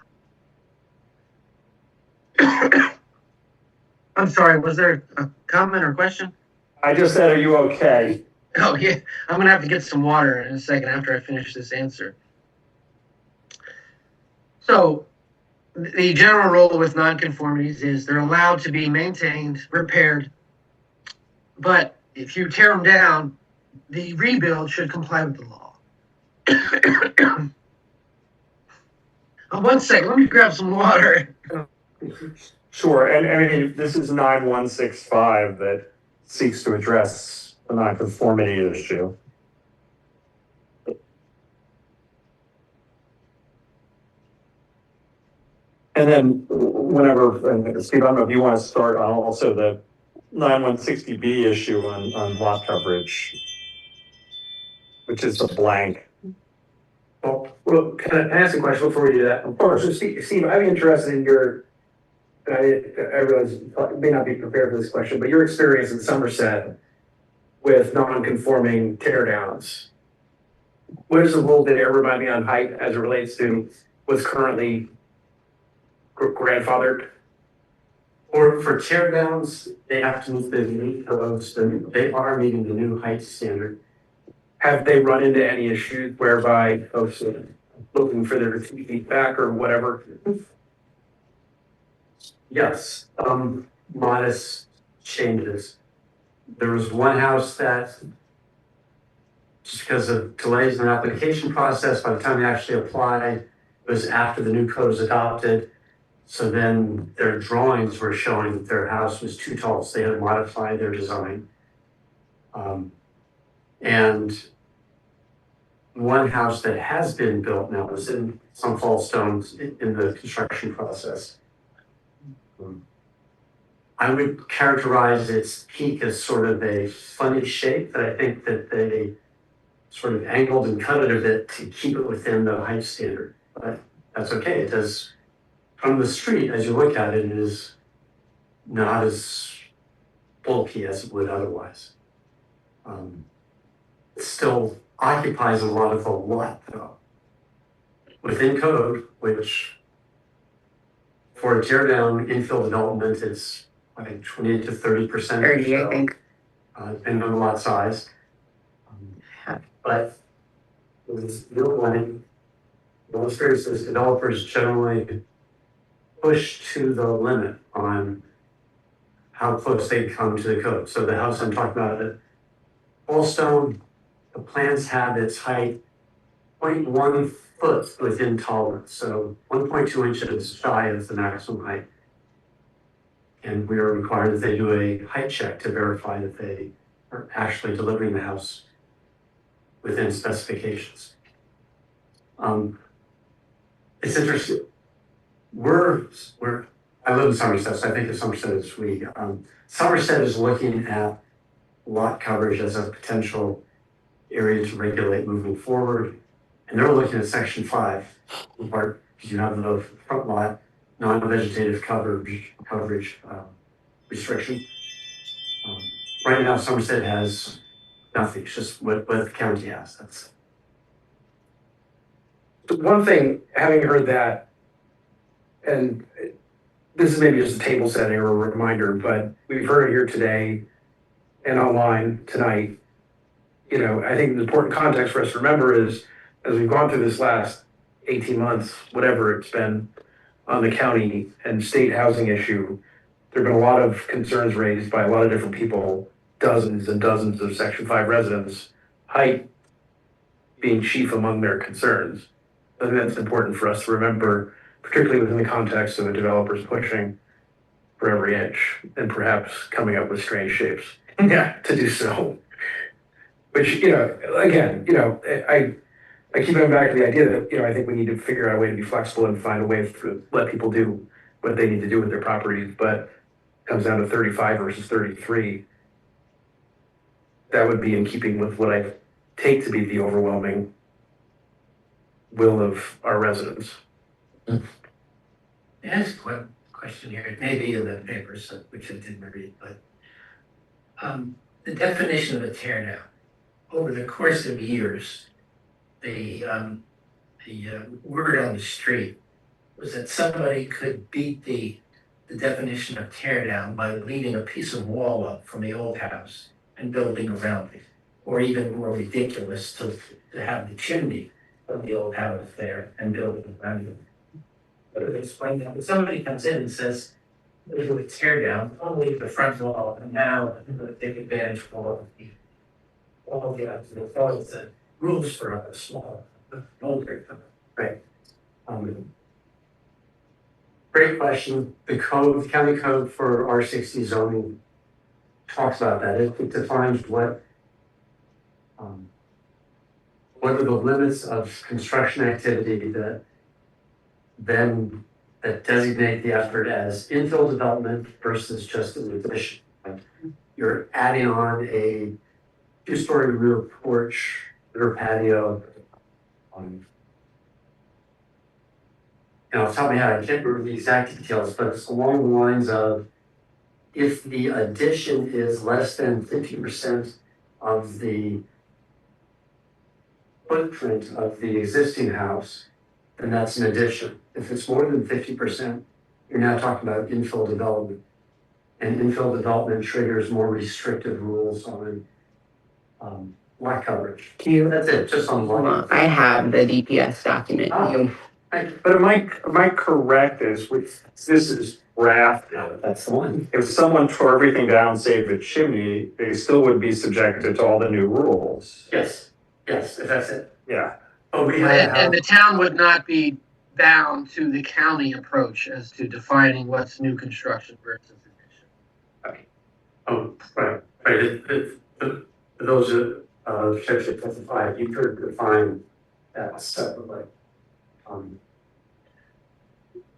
I'm sorry, was there a comment or question? I just said, are you okay? Oh, yeah, I'm gonna have to get some water in a second after I finish this answer. So, the general rule with nonconformities is they're allowed to be maintained, repaired, but if you tear them down, the rebuild should comply with the law. One second, let me grab some water. Sure, and I mean, this is 9165 that seeks to address the nonconformity issue. And then whenever, and Steve, I don't know if you want to start on also the 9160B issue on lot coverage, which is the blank. Well, can I ask a question before we do that? Of course. So Steve, I'd be interested in your, I realize you may not be prepared for this question, but your experience in Somerset with non-conforming tear downs. What is the rule that ever remind me on height as it relates to what's currently grandfathered? Or for tear downs, they have to meet the new codes, they are meeting the new height standard. Have they run into any issues whereby folks are looking for their feet back or whatever? Yes, modest changes. There was one house that, just because of delays in the application process, by the time they actually applied, it was after the new code was adopted. So then their drawings were showing that their house was too tall, so they had to modify their design. And one house that has been built now is in some false stones in the construction process. I would characterize its peak as sort of a funny shape that I think that they sort of angled and cut it a bit to keep it within the height standard. But that's okay. It does, from the street, as you look at it, it is not as bulky as it would otherwise. It still occupies a lot of the lot though. Within code, which for a tear down infill development is like 20 to 30%. 30, I think. Depending on the lot size. But with real money, illustrators, developers generally push to the limit on how close they come to the code. So the house I'm talking about, Allstone, the plans have its height 0.1 foot within tolerance, so 1.2 inches shy of the maximum height. And we are required that they do a height check to verify that they are actually delivering the house within specifications. It's interesting. I live in Somerset, so I think of Somerset as we. Somerset is looking at lot coverage as a potential area to regulate moving forward. And they're looking at section 5, in part because you have the front lot, non-vegetative coverage restriction. Right now, Somerset has nothing, it's just what the county has, that's. One thing, having heard that, and this is maybe just a table setting or a reminder, but we've heard it here today and online tonight. You know, I think the important context for us to remember is, as we've gone through this last 18 months, whatever it's been, on the county and state housing issue, there have been a lot of concerns raised by a lot of different people, dozens and dozens of Section 5 residents, height being chief among their concerns. I think that's important for us to remember, particularly within the context of the developers pushing for every inch and perhaps coming up with strange shapes to do so. Which, you know, again, you know, I keep going back to the idea that, you know, I think we need to figure out a way to be flexible and find a way to let people do what they need to do with their properties, but it comes down to 35 versus 33. That would be in keeping with what I take to be the overwhelming will of our residents. Ask one question here, it may be in the papers, which I didn't read, but the definition of a tear down, over the course of years, the word on the street was that somebody could beat the definition of tear down by leaving a piece of wall up from the old house and building around it, or even more ridiculous, to have the chimney of the old house there and building around it. But they explain that when somebody comes in and says, there's a tear down, only the front wall, and now I'm going to take advantage of all the rules for a small, older. Right. Great question. The county code for R60 zoning talks about that. It defines what are the limits of construction activity that designate the effort as infill development versus just an addition. Like you're adding on a 2-story rear porch, rear patio. And off the top of my head, I can't remember the exact details, but it's along the lines of if the addition is less than 50% of the footprint of the existing house, then that's an addition. If it's more than 50%, you're now talking about infill development. And infill development triggers more restrictive rules on lot coverage. That's it, just on lot. I have the DPS document. But am I correct as this is draft? That's the one. If someone tore everything down, save the chimney, they still would be subjected to all the new rules. Yes, if that's it. Yeah. Oh, we And the town would not be bound to the county approach as to defining what's new construction versus addition. Oh, right. Those are section 55. You could define that separately.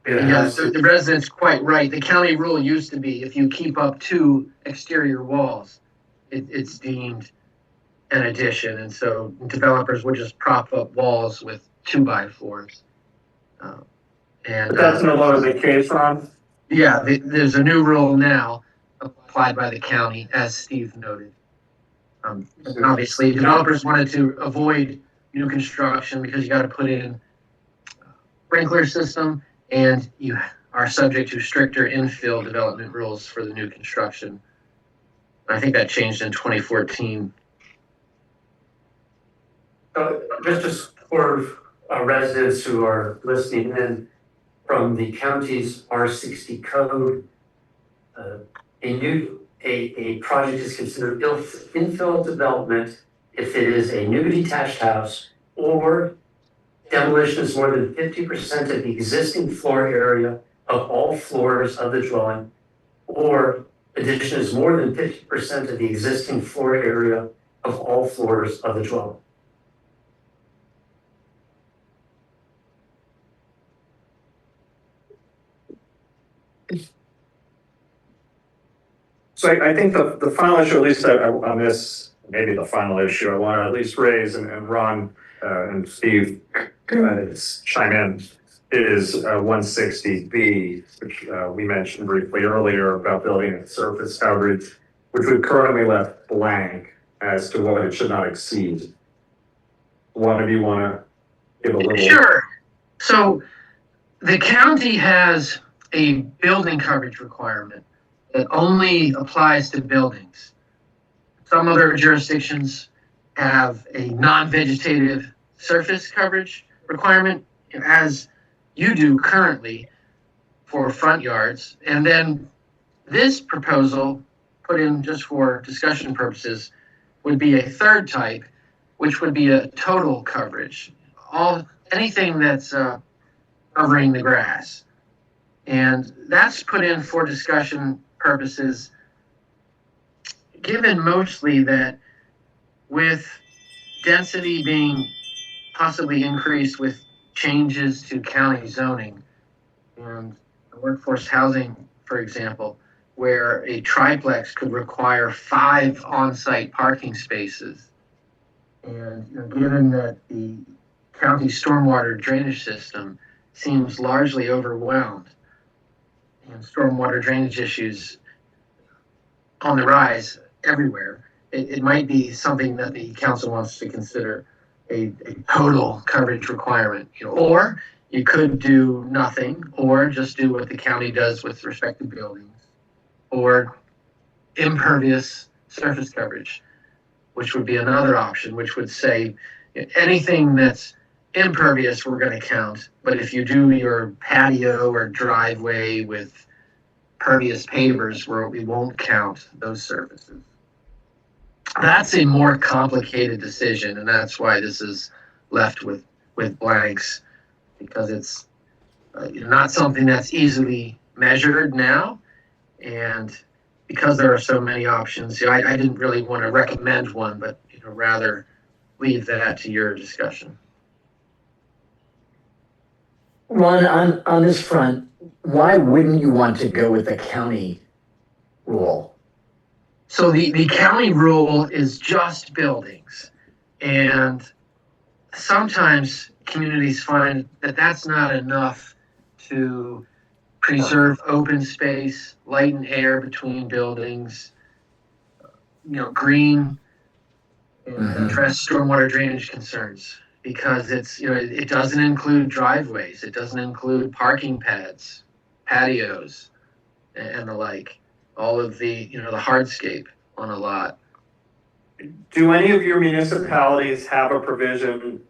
Yes, the resident's quite right. The county rule used to be if you keep up 2 exterior walls, it's deemed an addition, and so developers would just prop up walls with 2x4s. But that's no longer the case, Ron? Yeah, there's a new rule now applied by the county, as Steve noted. Obviously, developers wanted to avoid new construction because you got to put in sprinkler system, and you are subject to stricter infill development rules for the new construction. I think that changed in 2014. Just for residents who are listening in, from the county's R60 code, a project is considered infill development if it is a new detached house or demolition is more than 50% of the existing floor area of all floors of the dwelling, or addition is more than 50% of the existing floor area of all floors of the dwelling. So I think the final issue, at least on this, maybe the final issue I want to at least raise, and Ron and Steve chime in, is 160B, which we mentioned briefly earlier about building and surface coverage, which we've currently left blank as to what it should not exceed. One of you want to give a little? Sure. So the county has a building coverage requirement that only applies to buildings. Some other jurisdictions have a non-vegetative surface coverage requirement, as you do currently for front yards. And then this proposal, put in just for discussion purposes, would be a third type, which would be a total coverage. Anything that's covering the grass. And that's put in for discussion purposes, given mostly that with density being possibly increased with changes to county zoning and workforce housing, for example, where a triplex could require 5 on-site parking spaces. And given that the county stormwater drainage system seems largely overwhelmed, and stormwater drainage issues on the rise everywhere, it might be something that the council wants to consider a total coverage requirement. Or you could do nothing, or just do what the county does with respect to buildings, or impervious surface coverage, which would be another option, which would say anything that's impervious we're going to count, but if you do your patio or driveway with pervious pavers, we won't count those surfaces. That's a more complicated decision, and that's why this is left with blanks, because it's not something that's easily measured now, and because there are so many options, I didn't really want to recommend one, but rather leave that to your discussion. Ron, on this front, why wouldn't you want to go with the county rule? So the county rule is just buildings, and sometimes communities find that that's not enough to preserve open space, light and air between buildings, green, and address stormwater drainage concerns. Because it's, it doesn't include driveways, it doesn't include parking pads, patios, and the like, all of the, the hardscape on a lot. Do any of your municipalities have a provision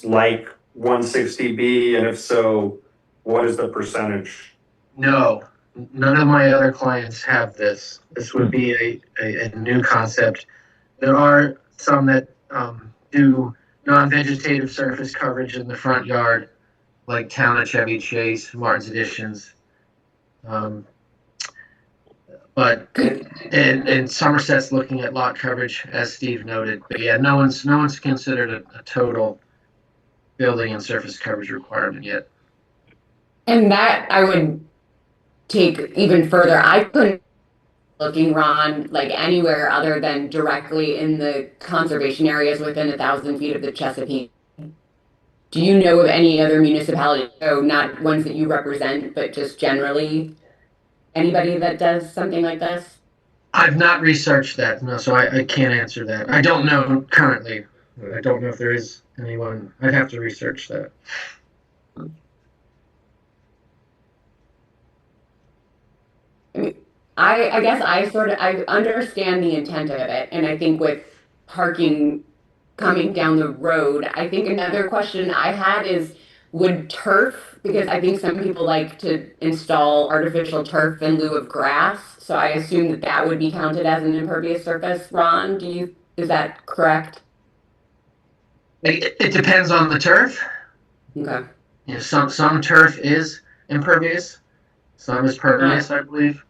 like 160B, and if so, what is the percentage? No, none of my other clients have this. This would be a new concept. There are some that do non-vegetative surface coverage in the front yard, like Town of Chevy Chase, Martin's Additions. But and Somerset's looking at lot coverage, as Steve noted. But yeah, no one's considered a total building and surface coverage requirement yet. And that I would take even further. I couldn't looking, Ron, like anywhere other than directly in the conservation areas within 1,000 feet of the Chesapeake. Do you know of any other municipalities, so not ones that you represent, but just generally anybody that does something like this? I've not researched that, no, so I can't answer that. I don't know currently. I don't know if there is anyone. I'd have to research that. I guess I understand the intent of it, and I think with parking coming down the road, I think another question I had is, would turf, because I think some people like to install artificial turf in lieu of grass, so I assume that would be counted as an impervious surface. Ron, is that correct? It depends on the turf. Okay. Yeah, some turf is impervious, some is pervious, I believe.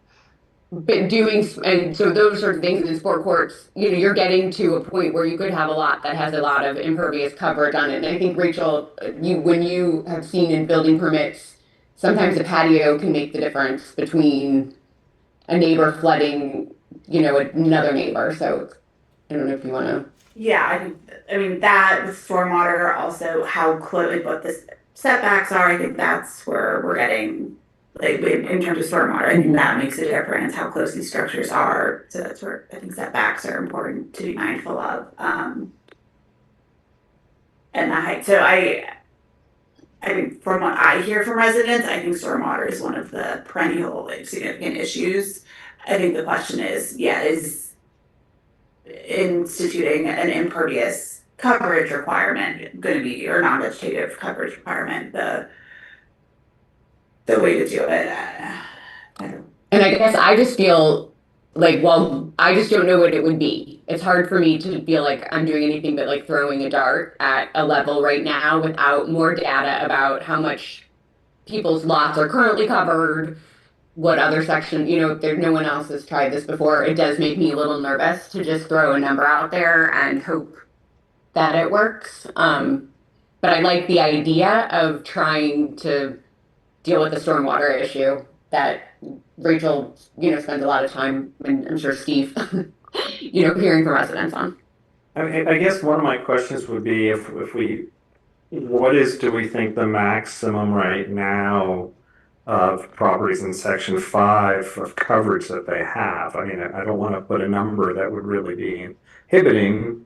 But and so those sort of things in sport courts, you're getting to a point where you could have a lot that has a lot of impervious coverage on it. And I think, Rachel, when you have seen in building permits, sometimes a patio can make the difference between a neighbor flooding, another neighbor. So I don't know if you want to. Yeah, I mean, that with stormwater, also how close, like what the setbacks are, I think that's where we're getting, like, in terms of stormwater, I think that makes a difference, how close these structures are. So that's where I think setbacks are important to be mindful of. And the height, so I mean, from what I hear from residents, I think stormwater is one of the perennial, like, significant issues. I think the question is, is instituting an impervious coverage requirement going to be, or non-vegetative coverage requirement, the way to do it? And I guess I just feel like, well, I just don't know what it would be. It's hard for me to feel like I'm doing anything but like throwing a dart at a level right now without more data about how much people's lots are currently covered, what other section, if there's no one else has tried this before, it does make me a little nervous to just throw a number out there and hope that it works. But I like the idea of trying to deal with the stormwater issue that Rachel, spends a lot of time, and I'm sure Steve, hearing from residents on. I guess one of my questions would be if we, do we think the maximum right now of properties in section 5 of coverage that they have? I mean, I don't want to put a number that would really be inhibiting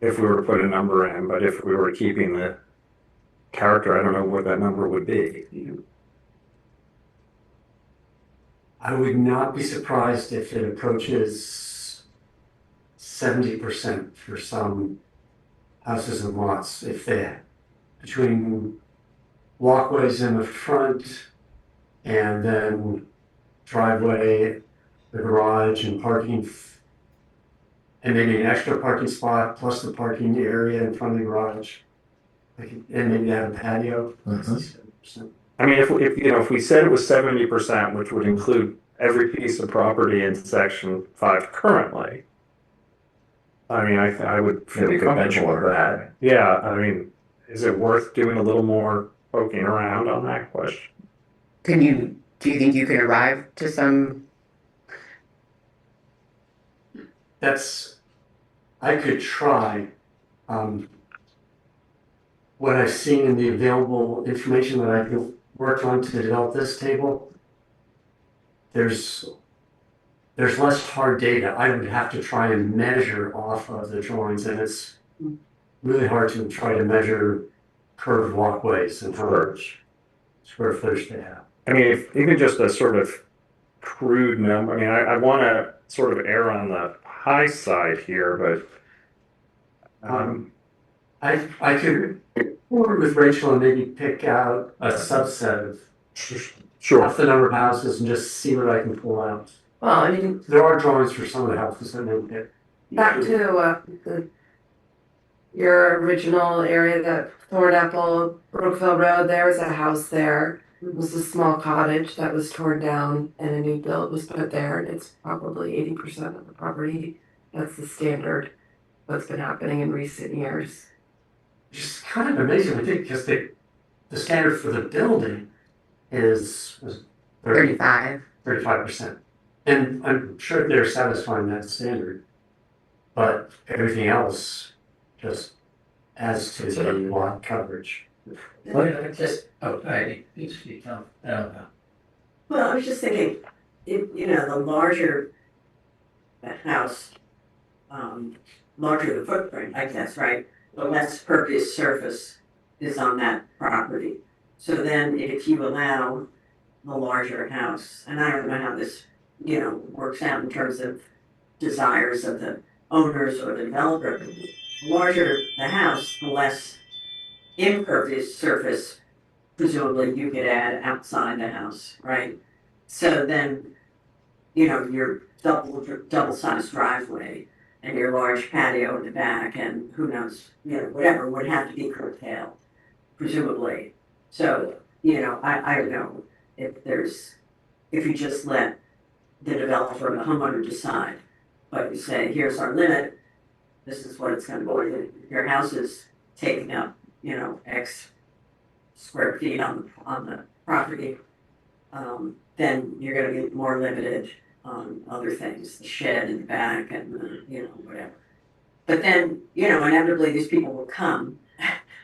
if we were to put a number in, but if we were keeping the character, I don't know what that number would be. I would not be surprised if it approaches 70% for some houses and lots, if they, between walkways in the front and then driveway, the garage and parking, and maybe an extra parking spot plus the parking area in front of the garage. And maybe have a patio. I mean, if we said it was 70%, which would include every piece of property in section 5 currently, I mean, I would feel comfortable with that. Yeah, I mean, is it worth doing a little more poking around on that question? Do you think you can arrive to some? I could try. What I've seen in the available information that I've worked on to develop this table, there's less hard data. I would have to try and measure off of the drawings, and it's really hard to try to measure curved walkways and how much square footage they have. I mean, if even just a sort of crude number, I mean, I want to sort of err on the high side here, but I could work with Rachel and maybe pick out a subset of half the number of houses and just see what I can pull out. Well, I mean, There are drawings for some of the houses that they get. back to your original area, that Thornapple, Brookville Road, there was a house there. It was a small cottage that was torn down and a new build was put there, and it's probably 80% of the property. That's the standard that's been happening in recent years. Which is kind of amazing, I think, because the standard for the building is 35%. And I'm sure they're satisfying that standard. But everything else just adds to the lot coverage. I don't know. well, I was just thinking, the larger the house, larger the footprint, I guess, right? The less pervious surface is on that property. So then if you allow the larger house, and I don't know how this, works out in terms of desires of the owners or the developer, the larger the house, the less impervious surface presumably you could add outside the house, right? So then, your double-sized driveway and your large patio in the back and who knows, whatever would have to be curtailed. presumably. So, I don't know if you just let the developer and the homeowner decide, but you say, here's our limit, this is what it's gonna be, your house is taking up, X square feet on the property, then you're gonna be more limited on other things, the shed in the back and whatever. But then, inevitably these people will come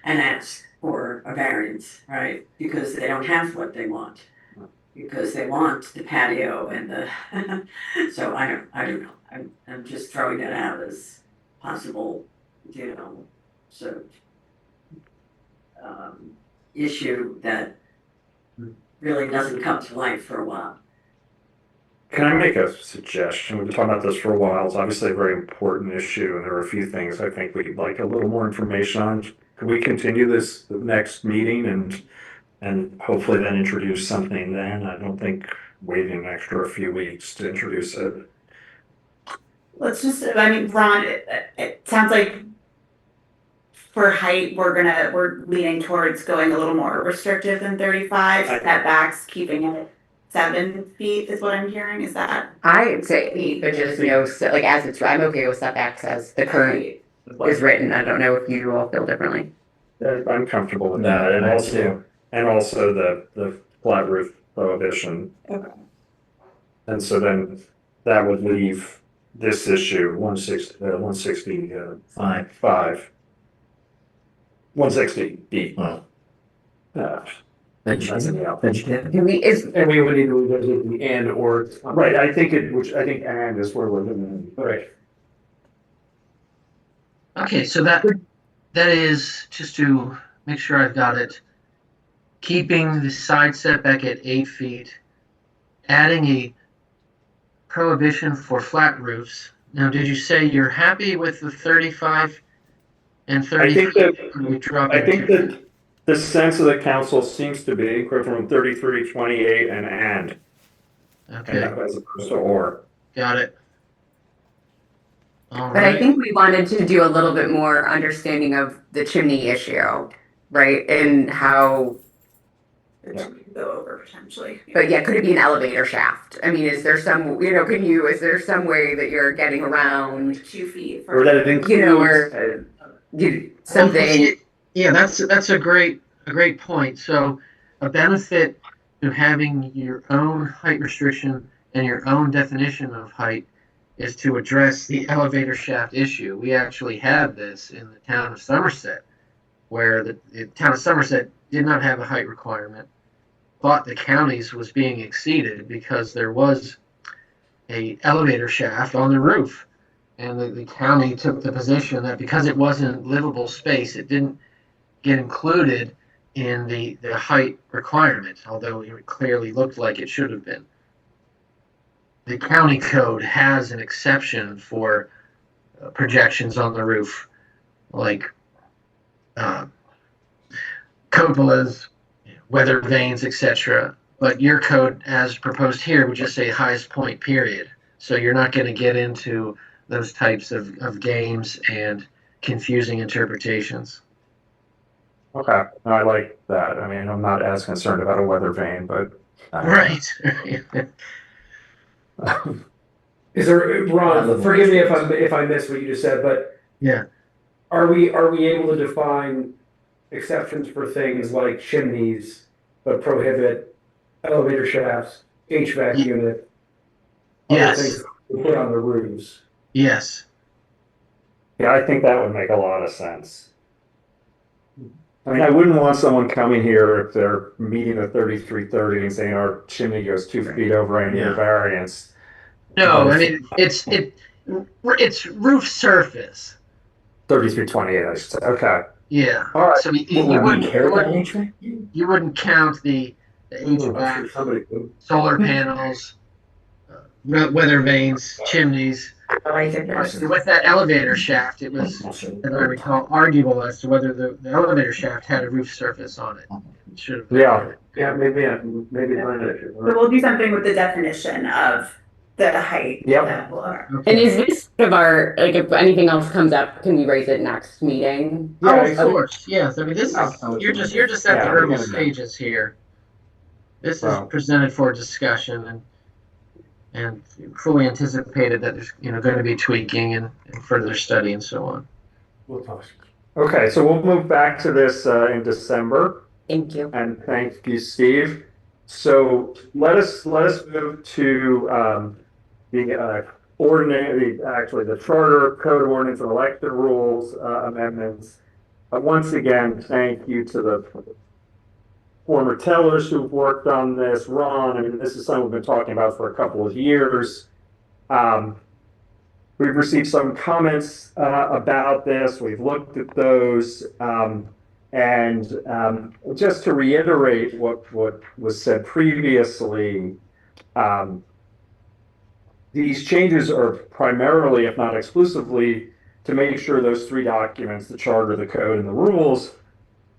and ask for a variance, right? Because they don't have what they want. Because they want the patio and so I don't know. I'm just throwing that out as possible, sort of issue that really doesn't come to light for a while. Can I make a suggestion? We've been talking about this for a while. It's obviously a very important issue, and there are a few things I think we'd like a little more information on. Could we continue this the next meeting and hopefully then introduce something then? I don't think waiting an extra few weeks to introduce it. Ron, it sounds like for height, we're leaning towards going a little more restrictive than 35, setbacks, keeping it 7 feet is what I'm hearing, is that? I'd say 8, but just like as it's, I'm okay with setbacks as the current is written. I don't know if you all feel differently. I'm comfortable with that, and also the flat roof prohibition. Okay. And so then that would leave this issue, 165. 160B. Well, Can we, is, And we would need to revisit the and or. Right, I think and is where we're living. Right. Okay, so that is, just to make sure I've got it, keeping the side setback at 8 feet, adding a prohibition for flat roofs. Now, did you say you're happy with the 35 and 30? I think that that the sense of the council seems to be from 33, 28, and Okay, as opposed to or. got it. All but I right. think we wanted to do a little bit more understanding of the chimney issue, right? And how, Go over potentially. but yeah, could it be an elevator shaft? I mean, is there some, is there some way that you're getting around, 2 feet. Or that it includes. or something? Yeah, that's a great point. So a benefit to having your own height restriction and your own definition of height is to address the elevator shaft issue. We actually had this in the town of Somerset, where the town of Somerset did not have a height requirement, thought the county's was being exceeded because there was a elevator shaft on the roof. And the county took the position that because it wasn't livable space, it didn't get included in the height requirement, although it clearly looked like it should have been. The county code has an exception for projections on the roof, like cupolas, weather vanes, etc. But your code, as proposed here, would just say highest point, period. So you're not going to get into those types of games and confusing interpretations. Okay, no, I like that. I mean, I'm not as concerned about a weather vane, but. Right. Is there, Ron, forgive me if I missed what you just said, but. Yeah. Are we able to define exceptions for things like chimneys, but prohibit elevator shafts, HVAC unit? Other Yes. things we put on the roofs? Yes. Yeah, I think that would make a lot of sense. I mean, I wouldn't want someone coming here if they're meeting the 3330 and saying our chimney goes 2 feet over, I need a Yeah. variance. No, I mean it's roof surface. 3328, I should say. Okay. Yeah. All right. So you wouldn't count the HVAC, solar panels, weather vanes, chimneys. With that elevator shaft, it was, as I recall, arguable as to whether the elevator shaft had a roof surface on it. It should have. Yeah. Yeah, maybe. So we'll do something with the definition of the height Yep. that will. And is this sort of our, like, if anything else comes up, can we raise it next meeting? Oh, Yeah, of course, yes, I mean, this is, you're just at the Yeah. early stages here. This is Wow. presented for discussion and fully anticipated that there's, going to be tweaking and further study and so on. We'll talk. Okay, so we'll move back to this in December. Thank you. And thank you, Steve. So let us move to the the charter, code of ordinance, and election rules amendments. Once again, thank you to the former tellers who've worked on this. Ron, I mean, this is something we've been talking about for a couple of years. We've received some comments about this. We've looked at those. And just to reiterate what was said previously, these changes are primarily, if not exclusively, to make sure those three documents, the charter, the code, and the rules,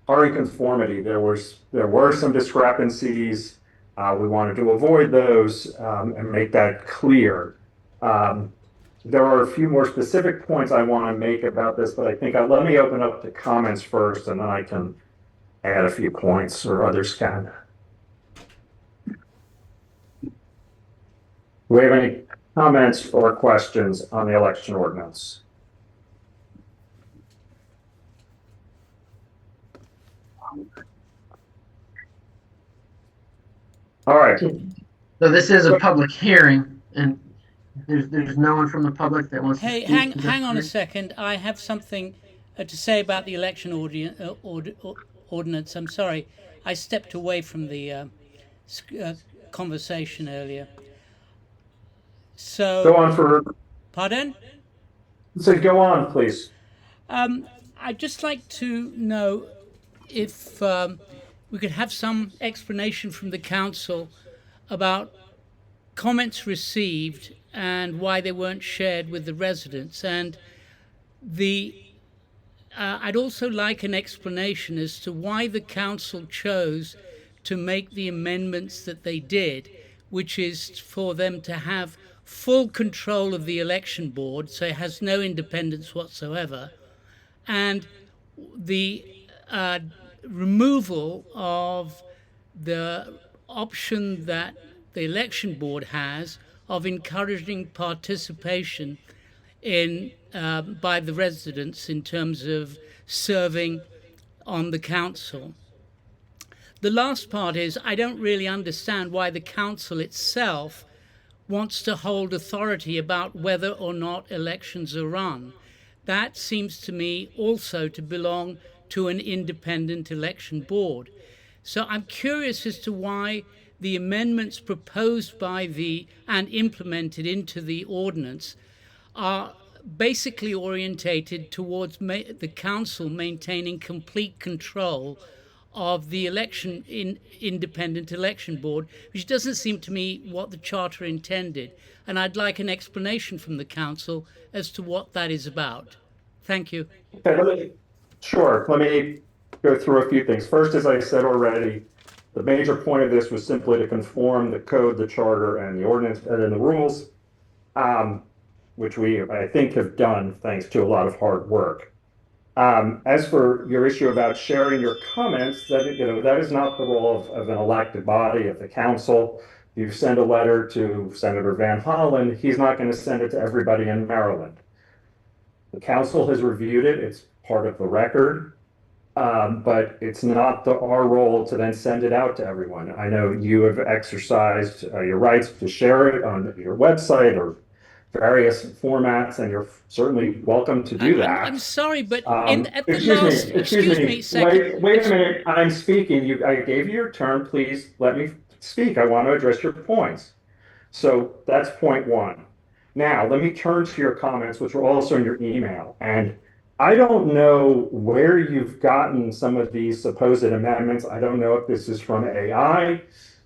are in conformity. There were some discrepancies. We wanted to avoid those and make that clear. There are a few more specific points I want to make about this, but I think let me open up the comments first, and then I can add a few points, or others can. Do we have any comments or questions on the election ordinance? All right. So this is a public hearing, and there's no one from the public that wants to Hey, speak. hang on a second. I have something to say about the election ordinance. I'm sorry, I stepped away from the conversation earlier. So Go on for. Pardon? So go on, please. I'd just like to know if we could have some explanation from the council about comments received and why they weren't shared with the residents. And I'd also like an explanation as to why the council chose to make the amendments that they did, which is for them to have full control of the election board, so it has no independence whatsoever, and the removal of the option that the election board has of encouraging participation in by the residents in terms of serving on the council. The last part is I don't really understand why the council itself wants to hold authority about whether or not elections are run. That seems to me also to belong to an independent election board. So I'm curious as to why the amendments proposed by and implemented into the ordinance are basically orientated towards the council maintaining complete control of the independent election board, which doesn't seem to me what the charter intended. And I'd like an explanation from the council as to what that is about. Thank you. Okay, sure. Let me go through a few things. First, as I said already, the major point of this was simply to conform the code, the charter, and the ordinance and the rules, which I think, have done thanks to a lot of hard work. As for your issue about sharing your comments, that is not the role of an elected body, of the council. You send a letter to Senator Van Hollen, he's not going to send it to everybody in Maryland. The council has reviewed it, it's part of the record, but it's not our role to then send it out to everyone. I know you have exercised your rights to share it on your website or various formats, and you're certainly welcome to do that. I'm sorry, but excuse me, second. Wait a minute, I'm speaking. I gave you your turn. Please let me speak. I want to address your points. So that's point one. Now, let me turn to your comments, which were also in your email. And I don't know where you've gotten some of these supposed amendments. I don't know if this is from AI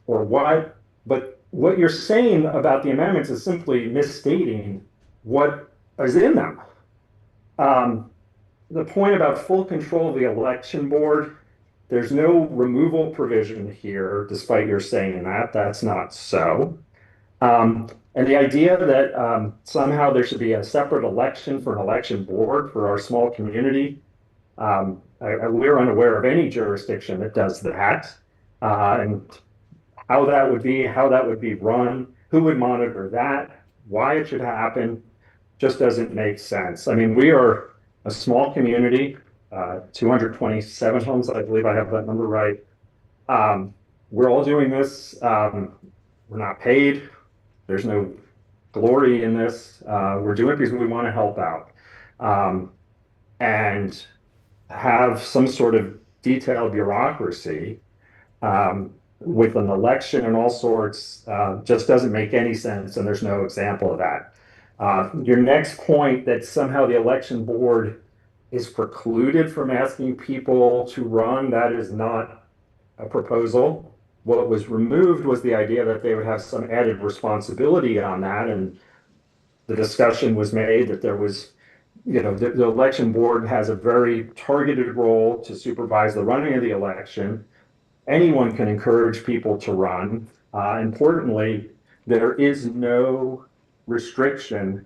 or what, but what you're saying about the amendments is simply misstating what is in them. The point about full control of the election board, there's no removal provision here, despite your saying that. That's not so. And And the idea that somehow there should be a separate election for an election board for our small community, we're unaware of any jurisdiction that does that. And how that would be run, who would monitor that, why it should happen, just doesn't make sense. I mean, we are a small community, 227 homes, I believe I have that number right. We're all doing this. We're not paid. There's no glory in this. We're doing it because we want to help out. And have some sort of detailed bureaucracy with an election and all sorts just doesn't make any sense, and there's no example of that. Your next point that somehow the election board is precluded from asking people to run, that is not a proposal. What was removed was the idea that they would have some added responsibility on that, and the discussion was made that there was, the election board has a very targeted role to supervise the running of the election. Anyone can encourage people to run. Importantly, there is no restriction.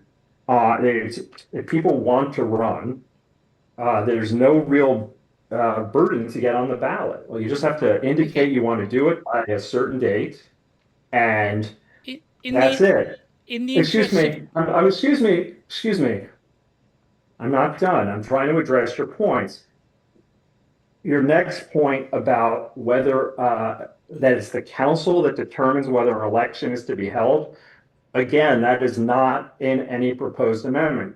If people want to run, there's no real burden to get on the ballot. Well, you just have to indicate you want to do it by a certain date, and that's it. In the Excuse interest me, excuse me. I'm not done. I'm trying to address your points. Your next point about whether that it's the council that determines whether an election is to be held. Again, that is not in any proposed amendment.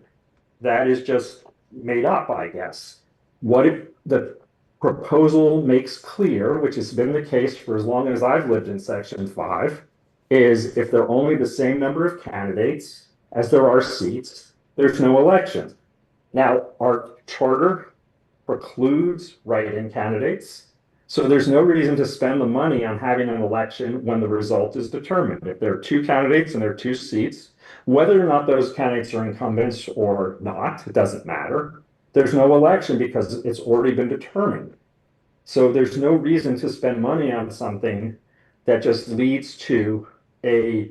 That is just made up, I guess. What if the proposal makes clear, which has been the case for as long as I've lived in Section 5, is if there are only the same number of candidates as there are seats, there's no election. Now, our charter precludes write-in candidates, so there's no reason to spend the money on having an election when the result is determined. If there are two candidates and there are two seats, whether or not those candidates are incumbents or not, it doesn't matter. There's no election because it's already been determined. So there's no reason to spend money on something that just leads to a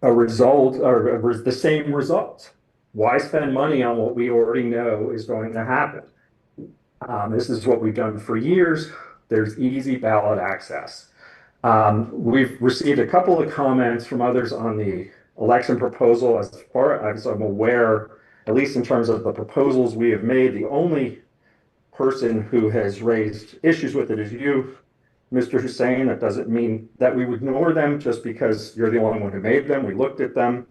result or the same result. Why spend money on what we already know is going to happen? This is what we've done for years. There's easy ballot access. We've received a couple of comments from others on the election proposal. As far as I'm aware, at least in terms of the proposals we have made, the only person who has raised issues with it is you, Mr. Hussein. That doesn't mean that we would ignore them just because you're the only one who made them. We looked at them.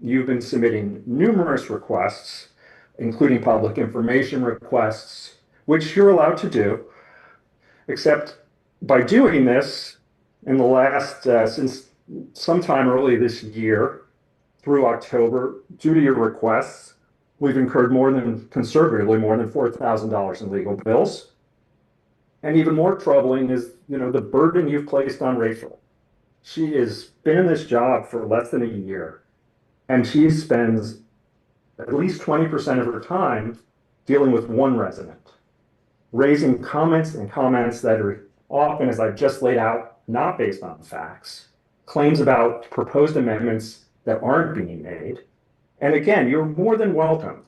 You've been submitting numerous requests, including public information requests, which you're allowed to do, except by doing this in the last, since sometime early this year through October, due to your requests, we've incurred conservatively more than $4,000 in legal bills. And even more troubling is, the burden you've placed on Rachel. She has been in this job for less than a year, and she spends at least 20% of her time dealing with one resident, raising comments that are often, as I've just laid out, not based on facts, claims about proposed amendments that aren't being made. And again, you're more than welcome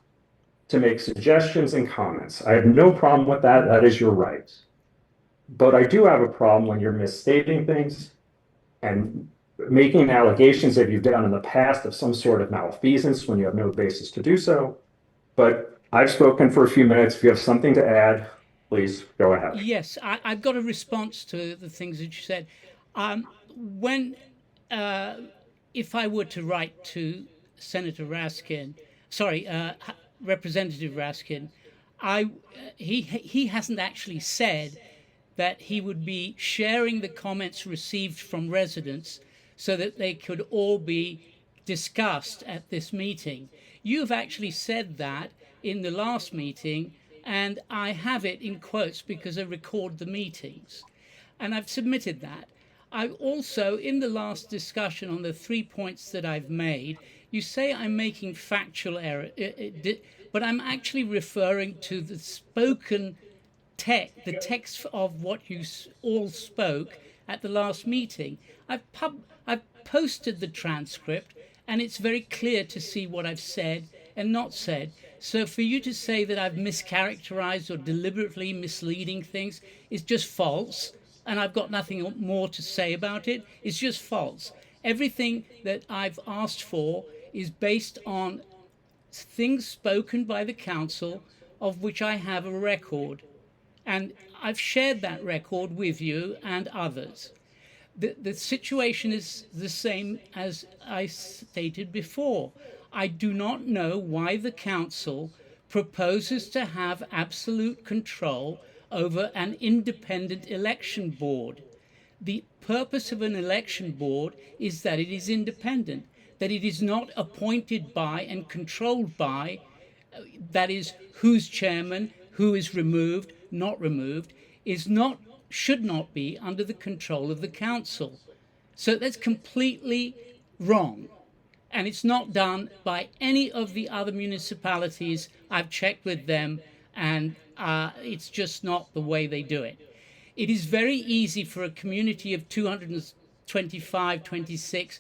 to make suggestions and comments. I have no problem with that. That is your right. But I do have a problem when you're misstating things and making allegations that you've done in the past of some sort of malfeasance when you have no basis to do so. But I've spoken for a few minutes. If you have something to add, please go ahead. Yes, I've got a response to the things that you said. If I were to write to Senator Raskin, Representative Raskin, he hasn't actually said that he would be sharing the comments received from residents so that they could all be discussed at this meeting. You've actually said that in the last meeting, and I have it in quotes because I record the meetings. And I've submitted that. I also, in the last discussion on the 3 points that I've made, you say I'm making factual error, but I'm actually referring to the spoken text, the text of what you all spoke at the last meeting. I've posted the transcript, and it's very clear to see what I've said and not said. So for you to say that I've mischaracterized or deliberately misleading things is just false, and I've got nothing more to say about it. It's just false. Everything that I've asked for is based on things spoken by the council, of which I have a record. And I've shared that record with you and others. The situation is the same as I stated before. I do not know why the council proposes to have absolute control over an independent election board. The purpose of an election board is that it is independent, that it is not appointed by and controlled by, that is, who's chairman, who is removed, not removed, should not be under the control of the council. So that's completely wrong. And it's not done by any of the other municipalities. I've checked with them, and it's just not the way they do it. It is very easy for a community of 225, 26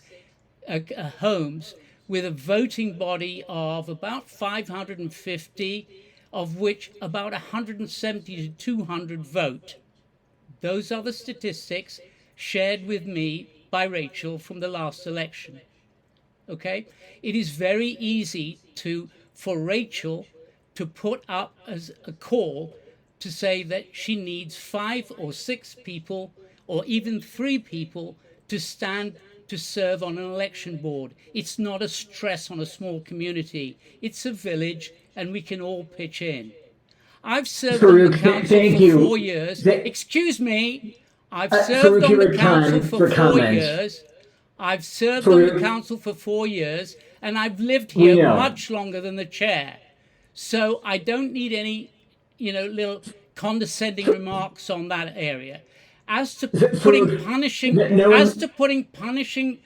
homes with a voting body of about 550, of which about 170 to 200 vote. Those are the statistics shared with me by Rachel from the last election. Okay? It is very easy for Rachel to put up as a call to say that she needs 5 or 6 people or even 3 people to stand to serve on an election board. It's not a stress on a small community. It's a village, and we can all pitch in. I've served on the council for 4 years. Excuse me. I've served on the council for 4 years. I've served on the council for 4 years, and I've lived here much longer than the chair. So I don't need any, little condescending remarks on that area. As to putting punishing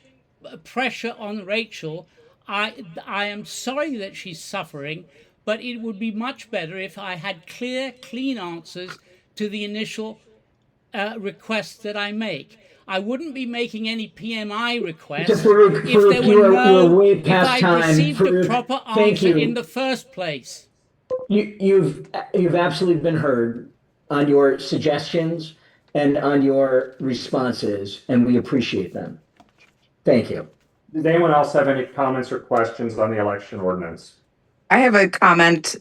pressure on Rachel, I am sorry that she's suffering, but it would be much better if I had clean answers to the initial requests that I make. I wouldn't be making any PMI requests if I received a proper answer in the first place. You've absolutely been heard on your suggestions and on your responses, and we appreciate them. Thank you. Does anyone else have any comments or questions on the election ordinance? I have a comment,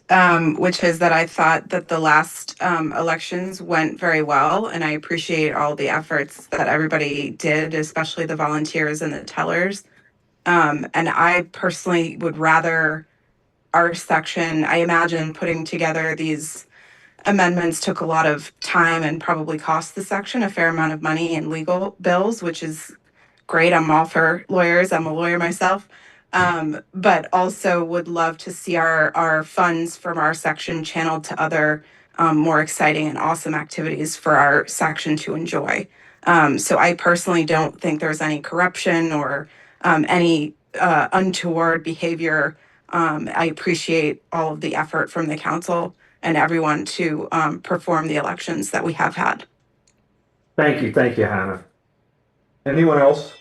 which is that I thought that the last elections went very well, and I appreciate all the efforts that everybody did, especially the volunteers and the tellers. And I personally would rather our section, I imagine putting together these amendments took a lot of time and probably cost the section a fair amount of money in legal bills, which is great. I'm all for lawyers. I'm a lawyer myself. But also would love to see our funds from our section channeled to other more exciting and awesome activities for our section to enjoy. So I personally don't think there's any corruption or any untoward behavior. I appreciate all of the effort from the council and everyone to perform the elections that we have had. Thank you, Hannah. Anyone else?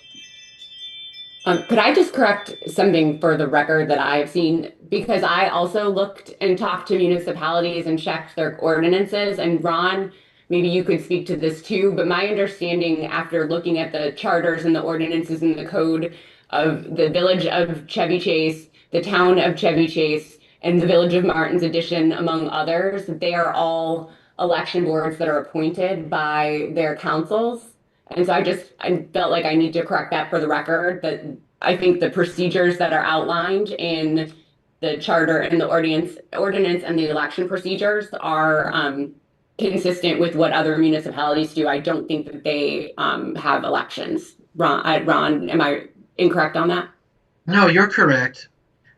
Could I just correct something for the record that I've seen? Because I also looked and talked to municipalities and checked their ordinances. And Ron, maybe you could speak to this too, but my understanding after looking at the charters and the ordinances and the code of the village of Chevy Chase, the town of Chevy Chase, and the village of Martin's Addition, among others, they are all election boards that are appointed by their councils. And so I felt like I need to correct that for the record, that I think the procedures that are outlined in the charter and the ordinance and the election procedures are consistent with what other municipalities do. I don't think that they have elections. Ron, am I incorrect on that? No, you're correct.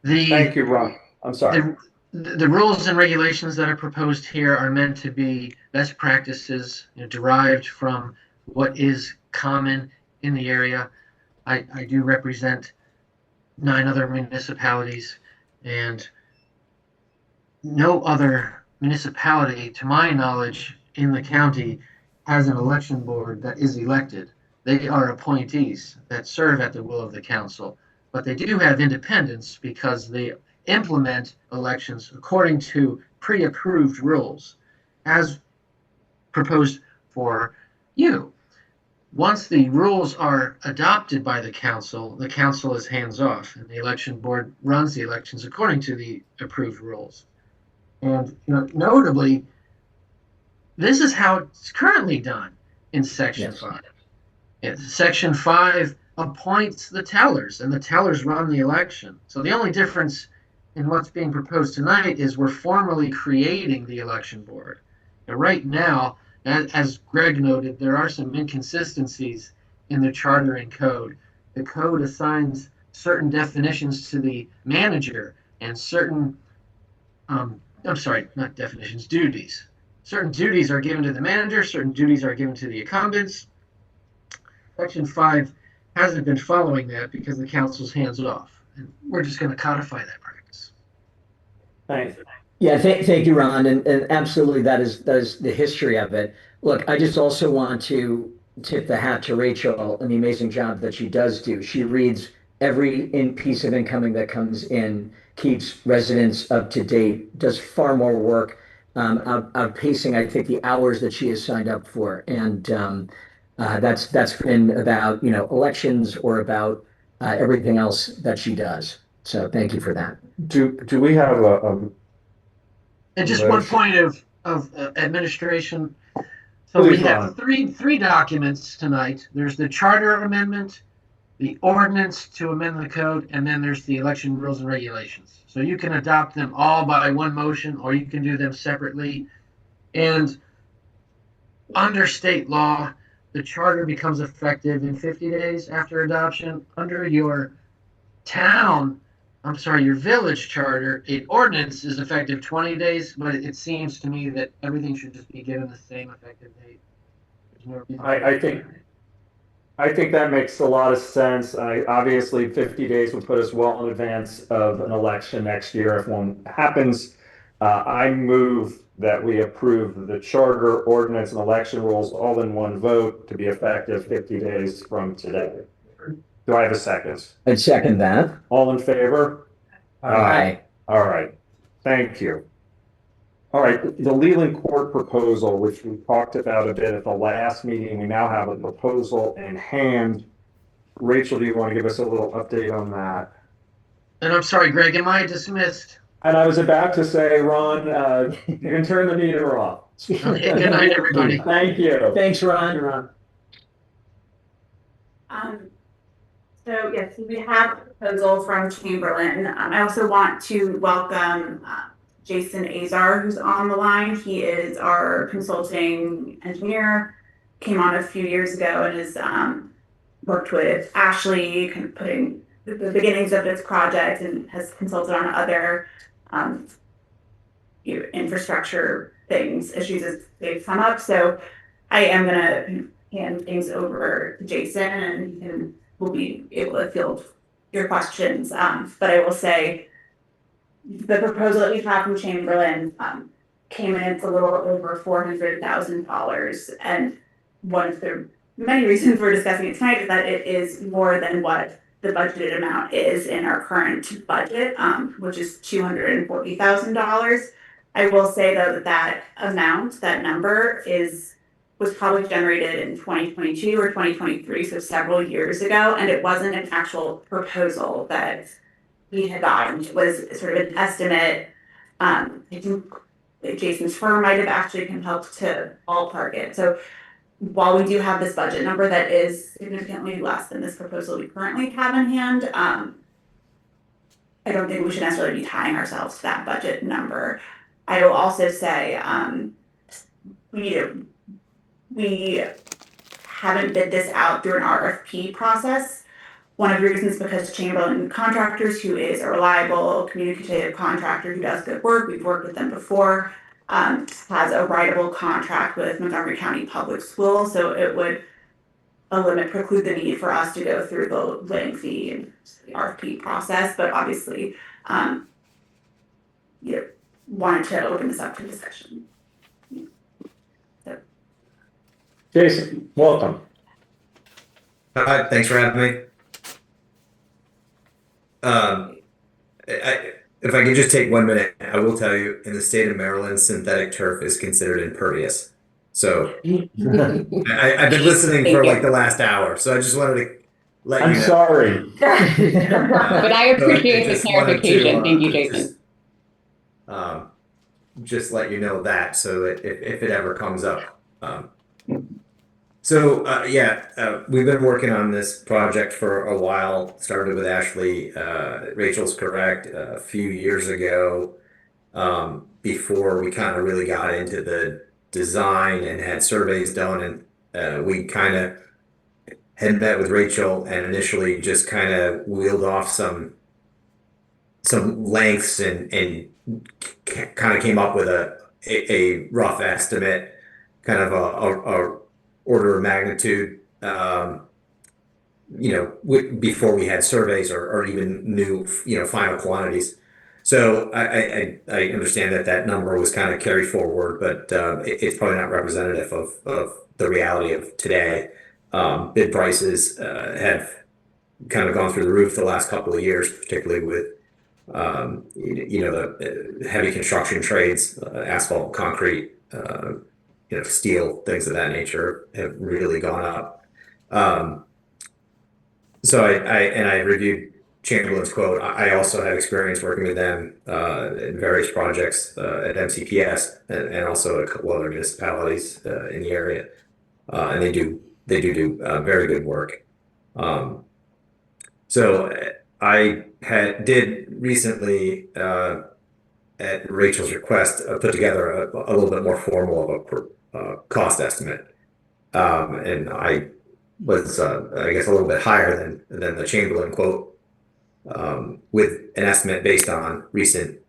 Thank you, Ron. I'm sorry. The rules and regulations that are proposed here are meant to be best practices, derived from what is common in the area. I do represent 9 other municipalities, and no other municipality, to my knowledge, in the county has an election board that is elected. They are appointees that serve at the will of the council, but they do have independence because they implement elections according to pre-approved rules as proposed for you. Once the rules are adopted by the council is hands off, and the election board runs the elections according to the approved rules. And notably, this is how it's currently done in Section Yes. 5. Section 5 appoints the tellers, and the tellers run the election. So the only difference in what's being proposed tonight is we're formally creating the election board. And right now, as Greg noted, there are some inconsistencies in the charter and code. The code assigns certain definitions to the manager and certain, not definitions, duties. Certain duties are given to the manager, certain duties are given to the incumbents. Section 5 hasn't been following that because the council's hands off. And we're just going to codify that practice. Thanks. Yeah, thank you, Ron, and absolutely that is the history of it. Look, I just also want to tip the hat to Rachel and the amazing job that she does do. She reads every piece of incoming that comes in, keeps residents up to date, does far more work, outpacing, I think, the hours that she has signed up for. And that's been about, elections or about everything else that she does. So thank you for that. Do we have And just one point of administration. So Please, we have Ron. three documents tonight. There's the charter amendment, the ordinance to amend the code, and then there's the election rules and regulations. So you can adopt them all by one motion, or you can do them separately. And under state law, the charter becomes effective in 50 days after adoption. Under your your village charter, an ordinance is effective 20 days, but it seems to me that everything should just be given the same effective date. There's no reason I think that makes a lot of sense. Obviously, 50 days would put us well in advance of an election next year if one happens. I move that we approve the charter, ordinance, and election rules all in one vote to be effective 50 days from today. Do I have a second? I'd second that. All in favor? Aye. All right. Thank you. All right, the Leland Court proposal, which we talked about a bit at the last meeting, we now have a proposal in hand. Rachel, do you want to give us a little update on that? And I'm sorry, Greg, am I dismissed? And I was about to say, Ron, you can turn the meter off. Okay, good night, everybody. Thank you. Thanks, Ron. So yes, we have a proposal from Chamberlain. I also want to welcome Jason Azar, who's on the line. He is our consulting engineer, came on a few years ago and has worked with Ashley, kind of putting the beginnings of this project, and has consulted on other infrastructure issues as they've come up. So I am going to hand things over to Jason, and we'll be able to field your questions. But I will say the proposal that we've had from Chamberlain came in, it's a little over $400,000. And one of the many reasons we're discussing it tonight is that it is more than what the budgeted amount is in our current budget, which is $240,000. I will say though that number was probably generated in 2022 or 2023, so several years ago, and it wasn't an actual proposal that we had gotten. It was sort of an estimate. I think Jason's firm might have actually helped to ballpark it. So while we do have this budget number that is significantly less than this proposal we currently have in hand, I don't think we should necessarily be tying ourselves to that budget number. I will also say, we haven't bid this out through an RFP process. One of the reasons is because Chamberlain Contractors, who is a reliable, communicative contractor who does good work, we've worked with them before, has a writable contract with Montgomery County Public Schools, so it would preclude the need for us to go through the lengthy RFP process, but obviously, wanted to open this up to discussion. So. Jason, welcome. Hi, thanks for having me. If I can just take 1 minute, I will tell you, in the state of Maryland, synthetic turf is considered impervious. So I've been listening for like the last hour, so I just wanted to let you I'm know. sorry. But I appreciate the just wanted to, clarification. Thank you, Jason. Just let you know that, so that if it ever comes up. We've been working on this project for a while. Started with Ashley. Rachel's correct. A few years ago, before we kind of really got into the design and had surveys done, and we kind of had met with Rachel and initially just kind of wheeled off some lengths and kind of came up with a rough estimate, kind of a order of magnitude, before we had surveys or even knew, final quantities. So I understand that number was kind of carried forward, but it's probably not representative of the reality of today. Bid prices have kind of gone through the roof the last couple of years, particularly with the heavy construction trades, asphalt, concrete, steel, things of that nature have really gone up. So I reviewed Chamberlain's quote. I also had experience working with them in various projects at MCPS and also a couple other municipalities in the area, and they do very good work. So I did recently, at Rachel's request, put together a little bit more formal of a cost estimate, and I was, I guess, a little bit higher than the Chamberlain quote, with an estimate based on recent,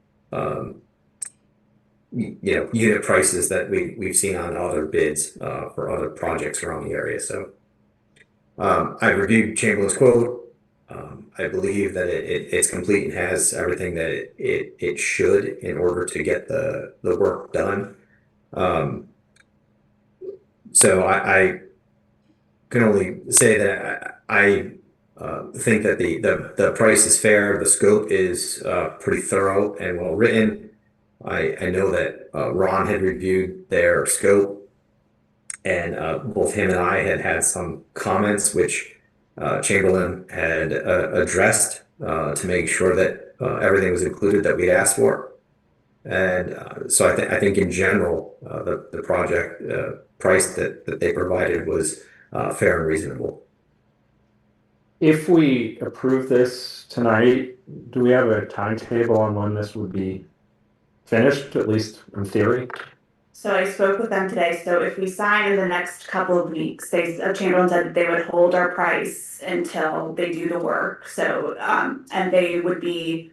unit prices that we've seen on other bids for other projects around the area. So I reviewed Chamberlain's quote. I believe that it's complete and has everything that it should in order to get the work done. So I can only say that I think that the price is fair. The scope is pretty thorough and well written. I know that Ron had reviewed their scope, and both him and I had some comments which Chamberlain had addressed to make sure that everything was included that we'd asked for. And so I think in general, the project price that they provided was fair and reasonable. If we approve this tonight, do we have a timetable on when this would be finished, at least in theory? So I spoke with them today, so if we sign in the next couple of weeks, Chamberlain said that they would hold our price until they do the work, so, and we'd be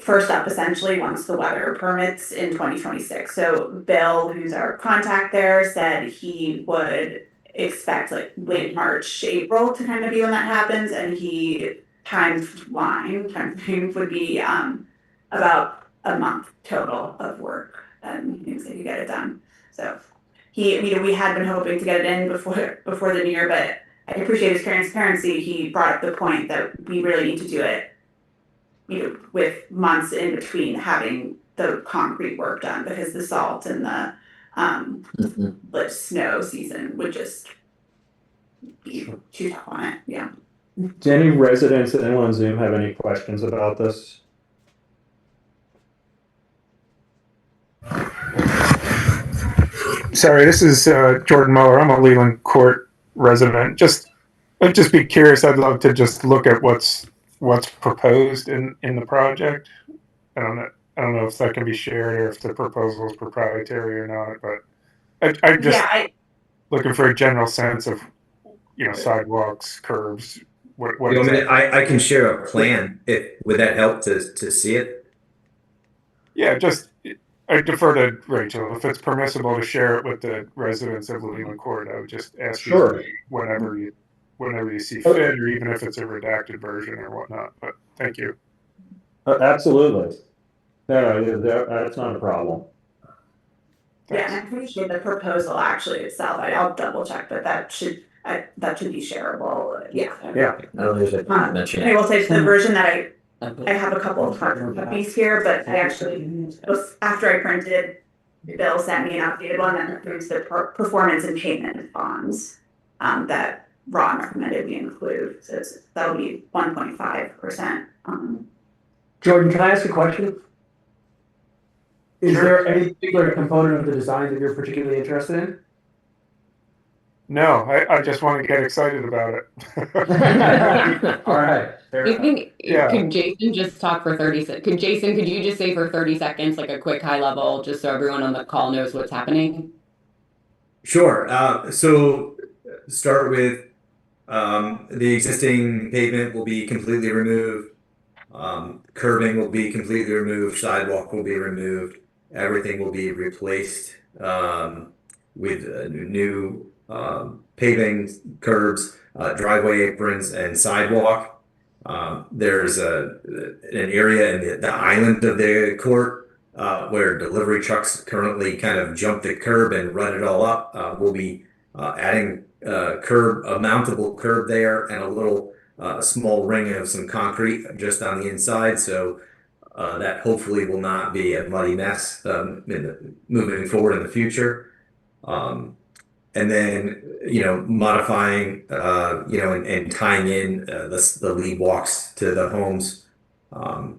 first up essentially once the weather permits in 2026. So Bill, who's our contact there, said he would expect like late March, April to kind of be when that happens, and timeframe would be about a month total of work. And he thinks that he could get it done. So we had been hoping to get it in before the new year, but I appreciate his transparency. He brought up the point that we really need to do it, with months in between having the concrete work done, because the salt and the snow season would just be too tough on it. Yeah. Do any residents and anyone on Zoom have any questions about this? Sorry, this is Jordan Muller. I'm a Leland Court resident. I'd just be curious. I'd love to just look at what's proposed in the project. I don't know if that can be shared or if the proposal is proprietary or not. But I'm just looking for a general sense of sidewalks, curbs. What I can share a plan. Would that help to see it? Yeah, I defer to Rachel. If it's permissible to share it with the residents of Leland Court, I would just ask you whenever you see fit, or even if it's a redacted version or whatnot. But thank you. Absolutely. No, that's not a problem. Yeah, and I'm pretty sure the proposal actually itself, I'll double check, but that should be shareable, yeah. Yeah. No, there's a mention. I will say the version that I have a couple of hard copies here, but I actually, after I printed, Bill sent me an updated one that includes the performance and payment bonds that Ron recommended we include, so that'll be 1.5%. Jordan, can I ask a question? Is there any particular component of the design that you're particularly interested in? No, I just want to get excited about it. All right. fair You enough. think, Yeah. could Jason just talk for 30 seconds? Could you just say for 30 seconds, like a quick high level, just so everyone on the call knows what's happening? Sure. So start with the existing pavement will be completely removed. Curbing will be completely removed. Sidewalk will be removed. Everything will be replaced with new paving, curbs, driveway aprons, and sidewalk. There's an area in the island of the court where delivery trucks currently kind of jump the curb and run it all up. We'll be adding a mountable curb there, and a little small ring of some concrete just on the inside. So that hopefully will not be a muddy mess moving forward in the future. And then, modifying, and tying in the lead walks to the homes. We'll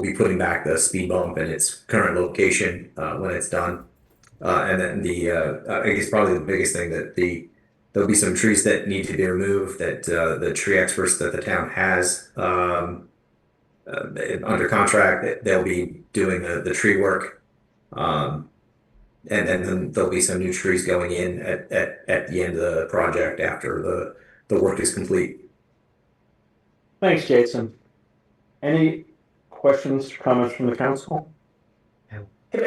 be putting back the speed bump in its current location when it's done. And then I guess probably the biggest thing that there'll be some trees that need to be removed that the tree experts that the town has under contract, they'll be doing the tree work. And then there'll be some new trees going in at the end of the project after the work is complete. Thanks, Jason. Any questions, comments from the council? You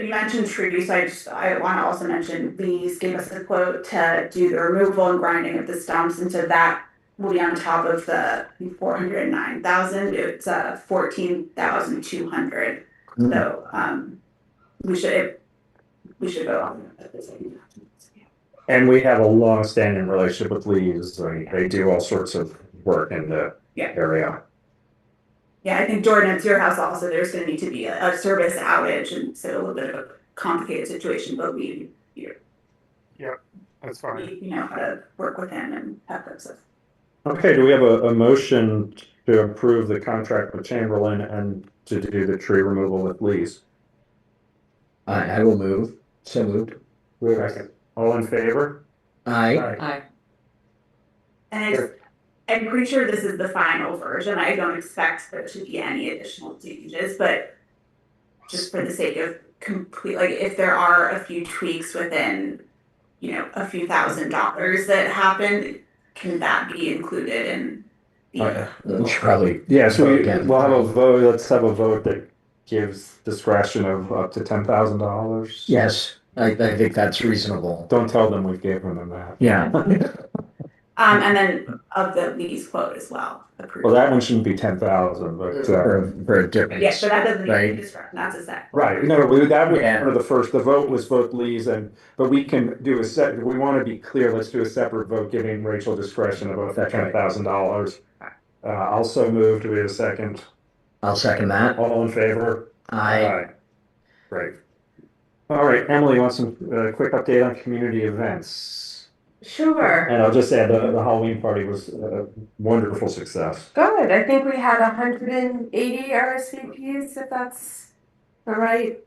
mentioned trees, I want to also mention, Lee's gave us a quote to do the removal and grinding of the stumps, and so that will be on top of the 409,000. It's 14,200. So we should go on at the same time. And we have a long-standing relationship with Lee's. They do all sorts of work in the area. Yeah, I think Jordan, it's your house also, there's gonna need to be a service outage, and so a little bit of a complicated situation, but That's fine. we know how to work with him and have process. Okay, do we have a motion to approve the contract with Chamberlain and to do the tree removal with Lee's? I will move. So moved. Second. All in favor? Aye. And I'm pretty sure this is the final version. I don't expect there to be any additional changes, but just for the sake of if there are a few tweaks within, a few $1,000s that happen, can that be included in the? We should probably. Yeah, so again. we'll have a vote. Let's have a vote that gives discretion of up to $10,000. Yes, I think that's reasonable. Don't tell them we've given them that. Yeah. And then of the Lee's quote as well. Approved. Well, that one shouldn't be 10,000, but For a difference. Yeah, so that doesn't Right. need discretion, that's a set. right. No, that was one of the first. The vote was both Lee's but we can do we want to be clear. Let's do a separate vote giving Rachel discretion of up to $10,000. Also moved. Do we have a second? I'll second that. All in favor? Aye. Great. All right, Emily, you want some quick update on community events? Sure. And I'll just add the Halloween party was a wonderful success. Good. I think we had 180 RSVPs, if that's the right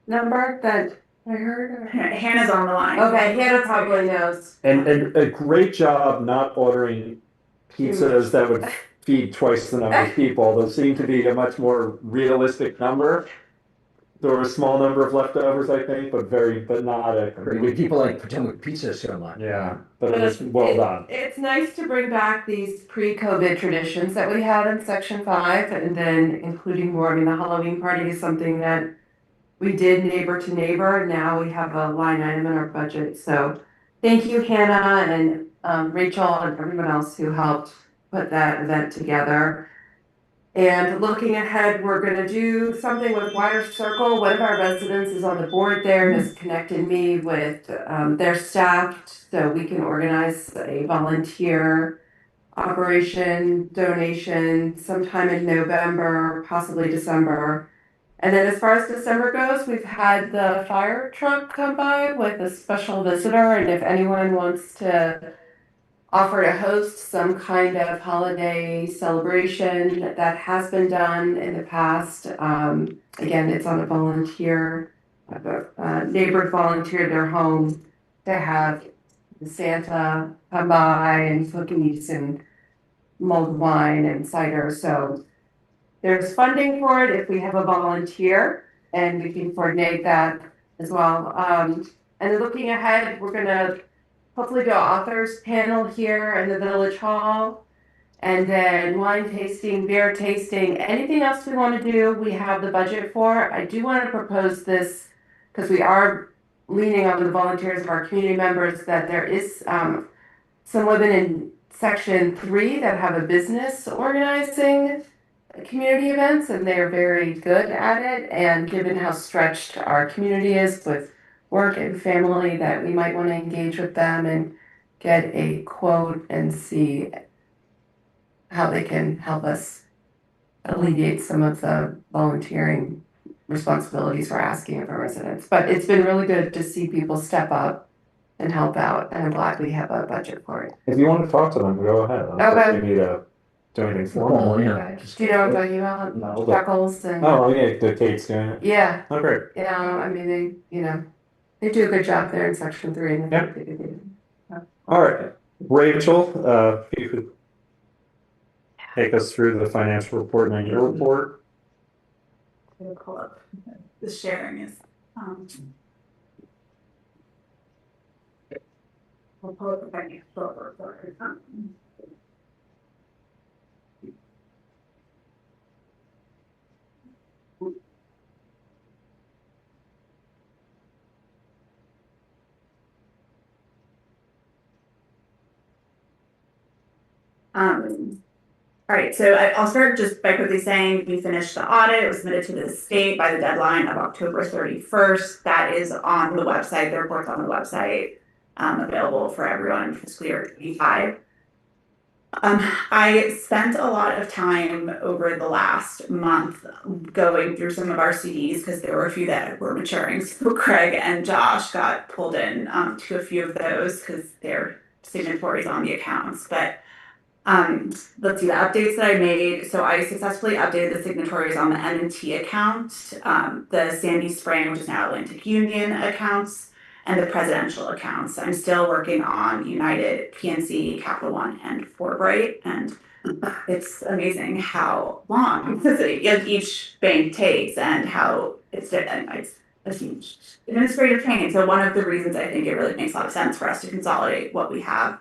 number that I heard. Hannah's on the line. Okay, Hannah probably knows. And a great job not ordering pizzas that would feed twice the number of people. Those seemed to be a much more realistic number. There were a small number of leftovers, I think, but not a. People like Potomac pizza so much. Yeah, but it was well done. It's nice to bring back these pre-COVID traditions that we had in Section 5 and then including more. I mean, the Halloween party is something that we did neighbor to neighbor. And now we have a line item in our budget. So thank you, Hannah and Rachel and everyone else who helped put that event together. And looking ahead, we're gonna do something with Wider Circle. One of our residents is on the board there and has connected me with their staff so we can organize a volunteer operation donation sometime in November, possibly December. And then as far as December goes, we've had the fire truck come by with a special visitor, and if anyone wants to offer to host some kind of holiday celebration, that has been done in the past. Again, it's on a volunteer, neighbors volunteered their home to have Santa come by and cookies and mulled wine and cider. So there's funding for it if we have a volunteer, and we can coordinate that as well. And then looking ahead, we're gonna hopefully do authors panel here in the village hall. And then wine tasting, beer tasting, anything else we want to do, we have the budget for. I do want to propose this because we are leaning on the volunteers of our community members, that there is some women in section 3 that have a business organizing community events, and they're very good at it. And given how stretched our community is with work and family, that we might want to engage with them and get a quote and see how they can help us alleviate some of the volunteering responsibilities we're asking of our residents. But it's been really good to see people step up and help out, and I'm glad we have a budget for it. If you want to talk to them, go ahead. I don't think you need to do anything formal. Yeah. Do you know what I'm talking about? No, Chuckles and. Oh, yeah, the Kate's doing it. Yeah, Oh, great. yeah, I mean, they do a good job there in section 3. And Yep. All right, Rachel, if you could take us through the financial report and your report. I'm gonna pull up, the sharing is, I'll pull up the financial report. All right, so I'll start just by quickly saying we finished the audit. It was submitted to the state by the deadline of October 31st. That is on the website. The report's on the website, available for everyone in fiscal year 25. I spent a lot of time over the last month going through some of our CDs because there were a few that were maturing. So Craig and Josh got pulled in to a few of those because they're signatories on the accounts. But let's see the updates that I made. So I successfully updated the signatories on the M&T account, the Sandy Spring, which is now Atlantic Union accounts, and the presidential accounts. I'm still working on United, PNC, Capital One, and Forbright, and it's amazing how long each bank takes and how it's a huge administrative pain. So one of the reasons I think it really makes a lot of sense for us to consolidate what we have.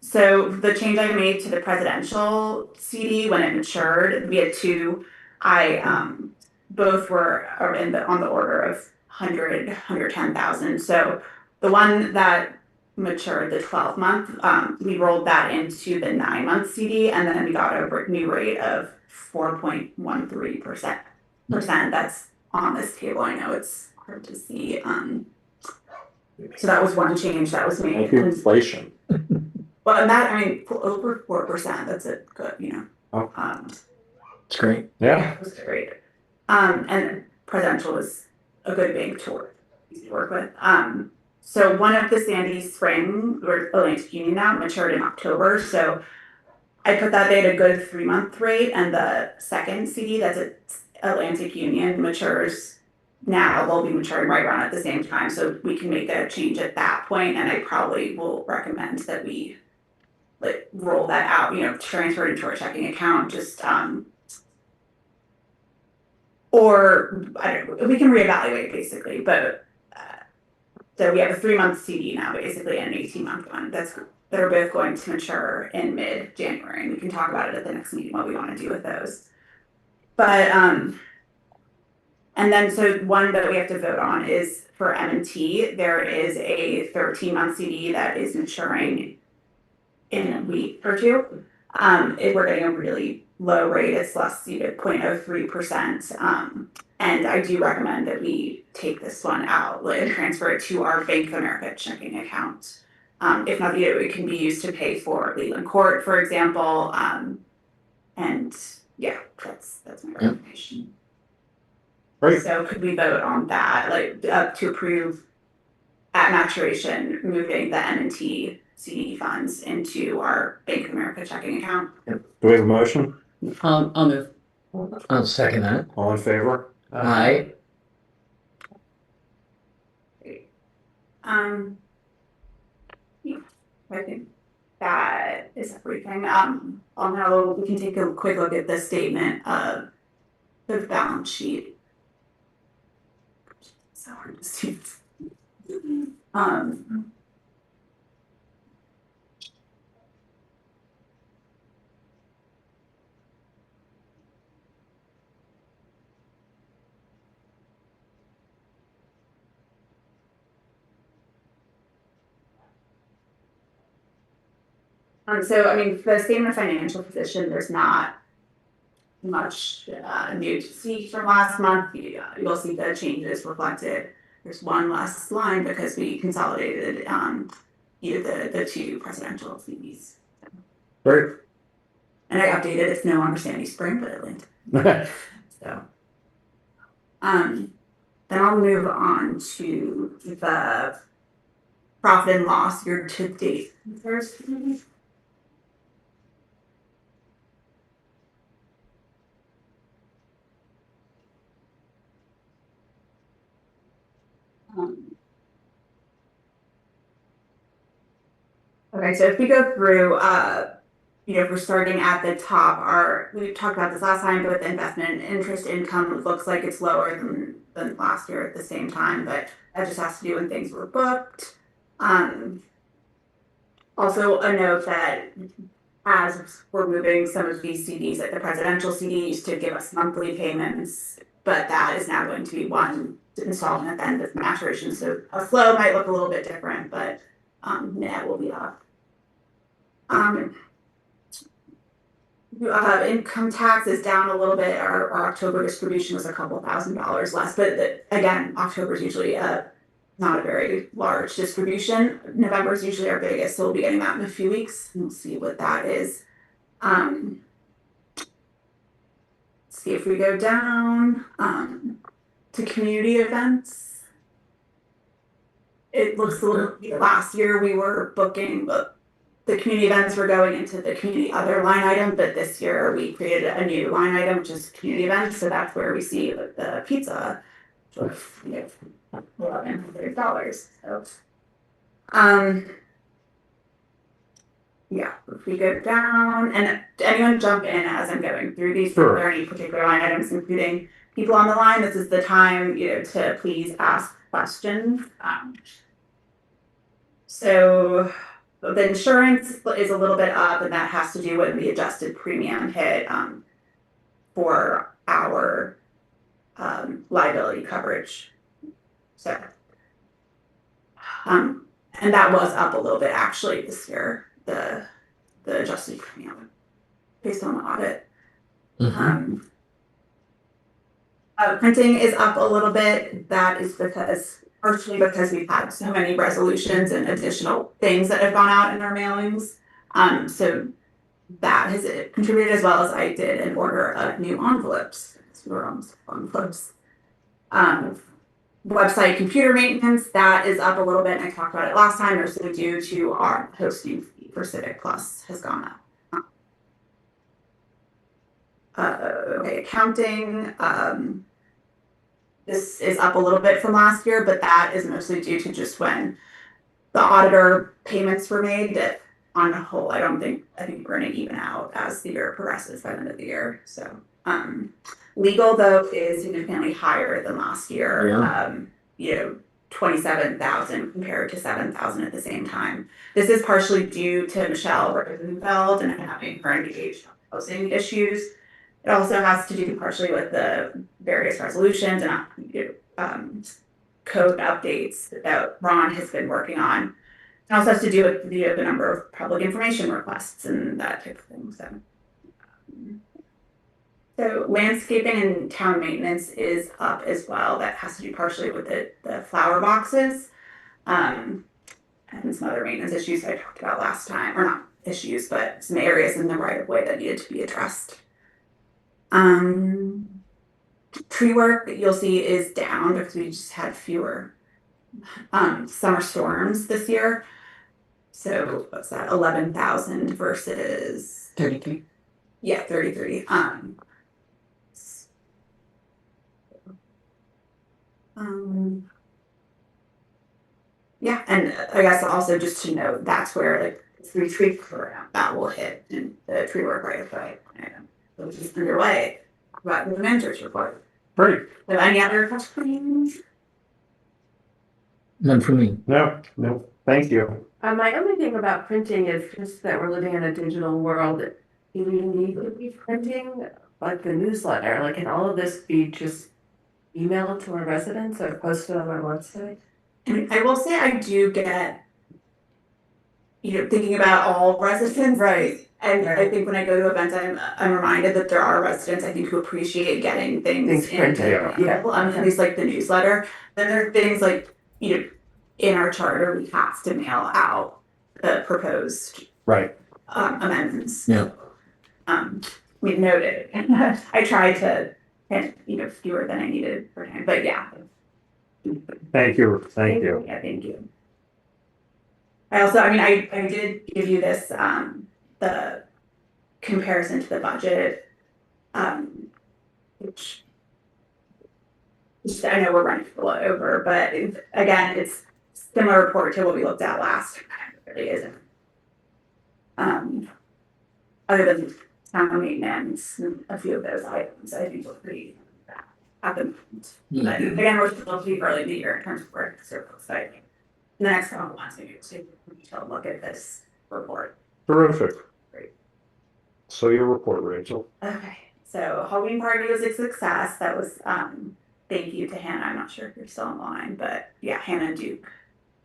So the change I made to the presidential CD when it matured, we had two. Both were on the order of 110,000. So the one that matured, the 12-month, we rolled that into the 9-month CD, and then we got a new rate of 4.13%. That's on this table. I know it's hard to see. So that was one change that was made. Inflation. Well, and that, over 4%, that's a good, Oh. It's great. Yeah. it was great. And presidential was a good bank to work with. So one of the Sandy Spring or Atlantic Union now matured in October. So I put that they had a good 3-month rate, and the second CD that's at Atlantic Union matures now. They'll be maturing right around at the same time, so we can make a change at that point. And I probably will recommend that we roll that out, transfer it into our checking account, just or I don't know, we can reevaluate basically. But so we have a 3-month CD now, basically, and an 18-month one. That are both going to mature in mid-January, and we can talk about it at the next meeting what we want to do with those. But and then so one that we have to vote on is for M&T. There is a 13-month CD that is maturing in a week or two. We're getting a really low rate, it's less, 0.03%. And I do recommend that we take this one out and transfer it to our Bank of America checking account. If not, it can be used to pay for Leland Court, for example. And yeah, that's my recommendation. Great. So could we vote on that, to approve at maturation, moving the M&T CD funds into our Bank of America checking account? Do we have a motion? I'll move. I'll second that. All in favor? Aye. Yeah, I think that is everything. We can take a quick look at the statement of the balance sheet. So hard to see. So, I mean, the statement of financial position, there's not much new to see from last month. You'll see the changes reflected. There's one less line because we consolidated the two presidential CDs. Great. And I updated it's no longer Sandy Spring, but Atlanta. So, then I'll move on to the profit and loss year to date. First. Okay, so if we go through, if we're starting at the top, we talked about this last time, but the investment and interest income looks like it's lower than last year at the same time, but that just has to do when things were booked. Also a note that as we're moving some of these CDs, like the presidential CD used to give us monthly payments, but that is now going to be one installment at the end of maturation. So a flow might look a little bit different, but net will be up. Income tax is down a little bit. Our October distribution was a couple $1,000s less, but again, October is usually not a very large distribution. November is usually our biggest, so we'll be getting that in a few weeks. We'll see what that is. See if we go down to community events. It looks a little. Last year we were booking, but the community events were going into the community other line item, but this year we created a new line item, which is community events. So that's where we see the pizza, which was $1,100. So, yeah, if we go down, and anyone jump in as I'm going through these, Sure. If there are any particular line items, including people on the line, this is the time, to please ask questions. So the insurance is a little bit up, and that has to do with the adjusted premium hit for our liability coverage. So, and that was up a little bit actually this year, the adjusted premium based on the audit. Printing is up a little bit. That is partially because we've had so many resolutions and additional things that have gone out in our mailings. So that has contributed, as well as I did an order of new envelopes. We're almost envelopes. Website computer maintenance, that is up a little bit, and I talked about it last time, mostly due to our hosting fee for Civic Plus has gone up. Okay, accounting, this is up a little bit from last year, but that is mostly due to just when the auditor payments were made. That on the whole, I think we're gonna even out as the year progresses by the end of the year. So, legal though is significantly higher than last year. Yeah. 27,000 compared to 7,000 at the same time. This is partially due to Michelle Rosenfeld and having her engaged housing issues. It also has to do partially with the various resolutions and code updates that Ron has been working on. It also has to do with the number of public information requests and that type of thing. So So landscaping and town maintenance is up as well. That has to do partially with the flower boxes. And some other maintenance issues I talked about last time, or not issues, but some areas in the right of way that needed to be addressed. Tree work you'll see is down because we just had fewer summer storms this year. So what's that? 11,000 versus 33. Yeah, 33. Yeah, and I guess also just to note that's where like 3 tree program that will hit in the tree work right away. So it's just underway. About the manager's report. Great. So any other questions? None for me. No, thank you. My only thing about printing is just that we're living in a digital world. Do we need to be printing like the newsletter? Like, can all of this be just emailed to our residents or posted on our website? And I will say I do get, thinking about all residents. Right. And I think when I go to events, I'm reminded that there are residents I think who appreciate getting things printed. at least like the newsletter. Then there are things like, in our charter, we have to mail out the proposed amendments. Yeah. We've noted. I tried to, fewer than I needed for time, but yeah. Thank you. Yeah, thank you. I also, I did give you this, the comparison to the budget, which I know we're running a little over, but again, it's similar report to what we looked at last time. It really isn't. Other than town maintenance and a few of those items, I think we're pretty at the moment. But again, we're still pretty early in the year in terms of where the circles go. The next couple of months, maybe we'll take a detailed look at this report. Terrific. Great. So your report, Rachel. Okay, so Halloween party was a success. That was thank you to Hannah. I'm not sure if you're still online, but yeah, Hannah and Duke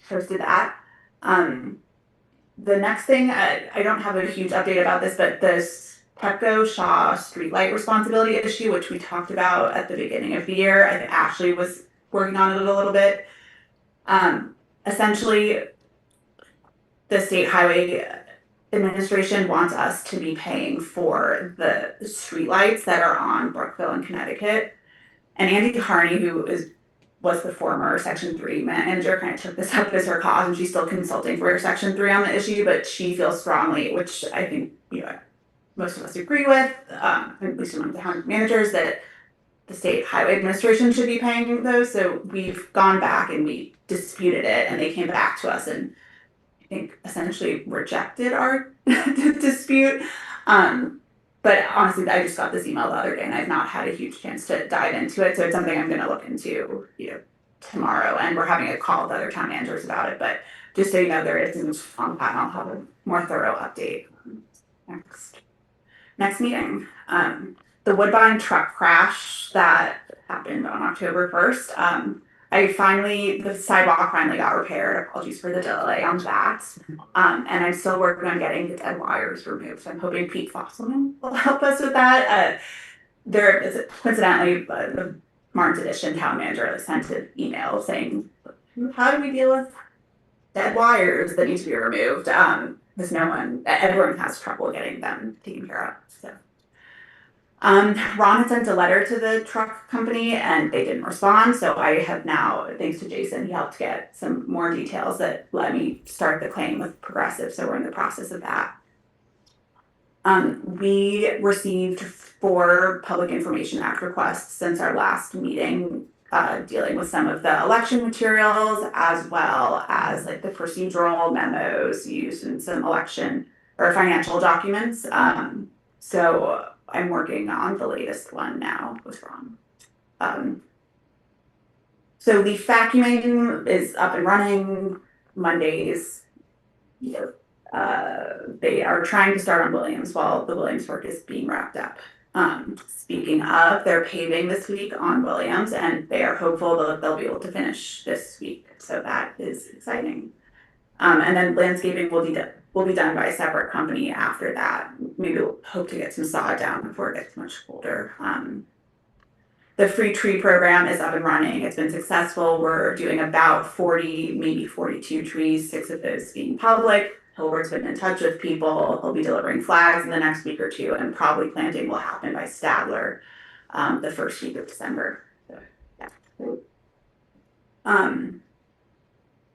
hosted that. The next thing, I don't have a huge update about this, but this Pepco Shaw streetlight responsibility issue, which we talked about at the beginning of the year, I think Ashley was working on it a little bit. Essentially, the State Highway Administration wants us to be paying for the streetlights that are on Brookville and Connecticut. And Andy Harney, who was the former Section 3 manager, kind of took this up as her cause, and she's still consulting for Section 3 on the issue, but she feels strongly, which I think most of us agree with, at least among the town managers, that the State Highway Administration should be paying those. So we've gone back and we disputed it, and they came back to us and I think essentially rejected our dispute. But honestly, I just got this email the other day and I've not had a huge chance to dive into it. So it's something I'm going to look into, tomorrow. And we're having a call with other town managers about it. But just so you know, there isn't on that. I'll have a more thorough update next meeting. The Woodbine truck crash that happened on October 1st. The sidewalk finally got repaired. Apologies for the delay on that. And I'm still working on getting the dead wires removed. So I'm hoping Pete Fosselman will help us with that. There is coincidentally the Martin's Edition town manager sent an email saying, how do we deal with dead wires that need to be removed? Because everyone has trouble getting them taken care of. So. Ron had sent a letter to the truck company and they didn't respond. So I have now, thanks to Jason, he helped get some more details that let me start the claim with Progressive. So we're in the process of that. We received 4 Public Information Act requests since our last meeting, dealing with some of the election materials as well as like the procedural memos used in some election or financial documents. So I'm working on the latest one now with Ron. So leaf vacuuming is up and running Mondays. They are trying to start on Williams while the Williams work is being wrapped up. Speaking of, they're paving this week on Williams and they are hopeful that they'll be able to finish this week. So that is exciting. And then landscaping will will be done by a separate company after that. Maybe we'll hope to get some sod down before it gets much colder. The free tree program is up and running. It's been successful. We're doing about 40, maybe 42 trees, 6 of those being public. Hilbert's been in touch with people. He'll be delivering flags in the next week or two, and probably planting will happen by Stadler the first week of December. So, yeah.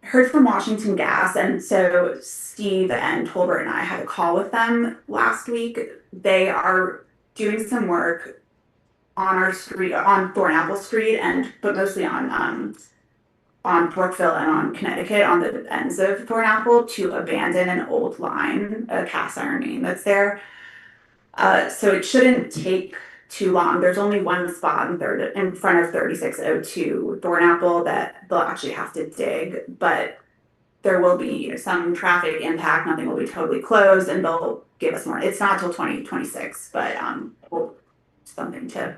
Heard from Washington Gas, and so Steve and Tolbert and I had a call with them last week. They are doing some work on our street, on Thornapple Street, but mostly on Brookville and on Connecticut, on the ends of Thornapple, to abandon an old line, a cast iron main that's there. So it shouldn't take too long. There's only one spot in front of 3602 Thornapple that they'll actually have to dig, but there will be some traffic impact. Nothing will be totally closed, and they'll give us more. It's not till 2026, but something to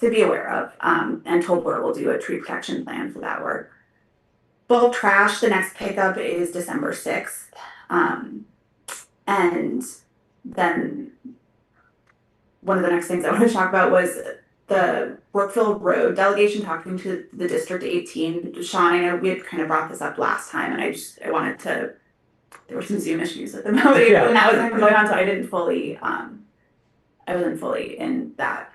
be aware of. And Tolbert will do a tree protection plan for that work. Bulk trash, the next pickup is December 6th. And then one of the next things I wanted to talk about was the Brookville Road delegation talking to the District 18. Sean, I know we had kind of brought this up last time, and I wanted to, there were some Zoom issues at the moment when that was going on, so I wasn't fully in that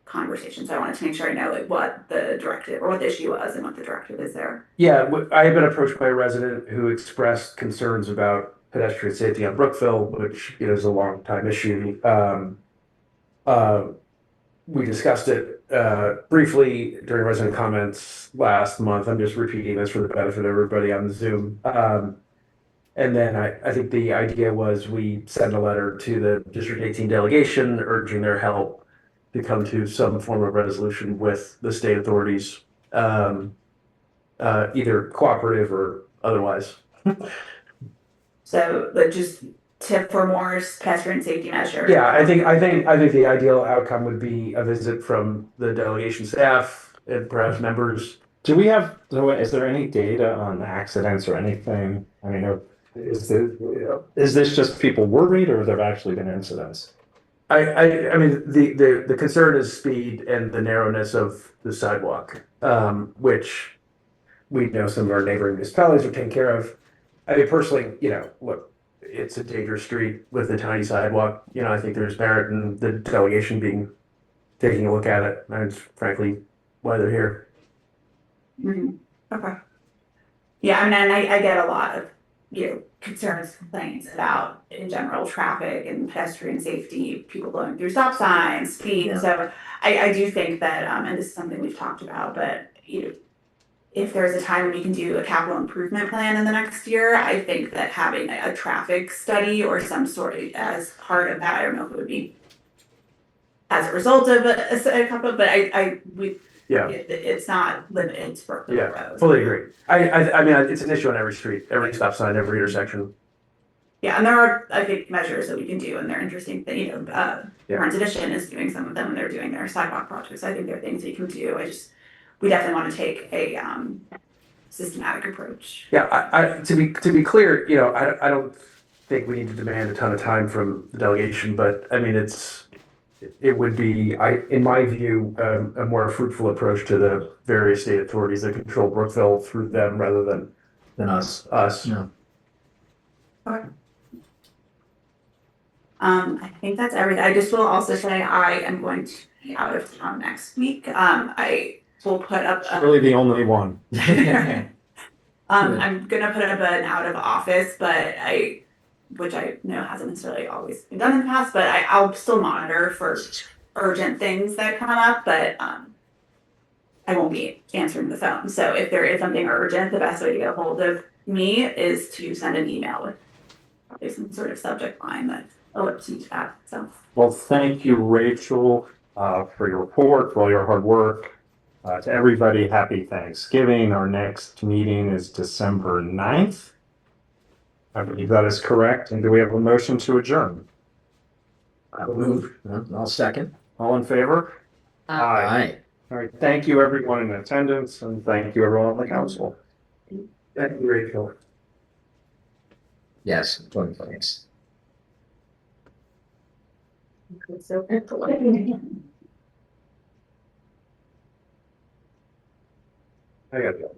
conversation, so I wanted to make sure I know what the directive or what the issue was and what the directive is there. Yeah, I have been approached by a resident who expressed concerns about pedestrian safety on Brookville, which is a long time issue. We discussed it briefly during resident comments last month. I'm just repeating this for the benefit of everybody on the Zoom. And then I think the idea was we send a letter to the District 18 delegation urging their help to come to some form of resolution with the state authorities, either cooperative or otherwise. So, but just tip for more pedestrian safety measures. Yeah, I think the ideal outcome would be a visit from the delegation staff and perhaps members. Is there any data on accidents or anything? I mean, is this just people worried, or have there actually been incidents? I mean, the concern is speed and the narrowness of the sidewalk, which we know some of our neighboring municipalities are taking care of. I mean, personally, look, it's a dangerous street with a tiny sidewalk. I think there's merit in the delegation taking a look at it. That's frankly why they're here. Mm-hmm. Okay. Yeah, I mean, and I get a lot of concerns, complaints about in general traffic and pedestrian safety, people going through stop signs, speed. Yeah. So I do think that, and this is something we've talked about, but if there's a time when we can do a capital improvement plan in the next year, I think that having a traffic study or some sort of as part of that, I don't know if it would be as a result of a couple, but it's not limited to Brookville Road. Yeah, fully agree. I mean, it's an issue on every street, every stop sign, every intersection. Yeah, and there are, I think, measures that we can do, and they're interesting. Burns Edition is doing some of them, and they're doing their sidewalk projects. I think there are things we can do. We definitely want to take a systematic approach. Yeah, to be clear, I don't think we need to demand a ton of time from the delegation, but I mean, it would be, in my view, a more fruitful approach to the various state authorities that control Brookville through them rather than us. No. Okay. I think that's everything. I just will also say I am going to be out of town next week. I will put up. Really, the only one. I'm gonna put up an out of office, which I know hasn't necessarily always been done in the past, but I'll still monitor for urgent things that come up, but I won't be answering the phone. So if there is something urgent, the best way to get a hold of me is to send an email with probably some sort of subject line that alerts you to that. So. Well, thank you, Rachel, for your report, for all your hard work. To everybody, happy Thanksgiving. Our next meeting is December 9th. I believe that is correct. And do we have a motion to adjourn? I'll move. I'll second. All in favor? Aye. All right. Thank you, everyone in attendance, and thank you, everyone on the council. Thank you, Rachel. Yes, 20 points. So, I got it.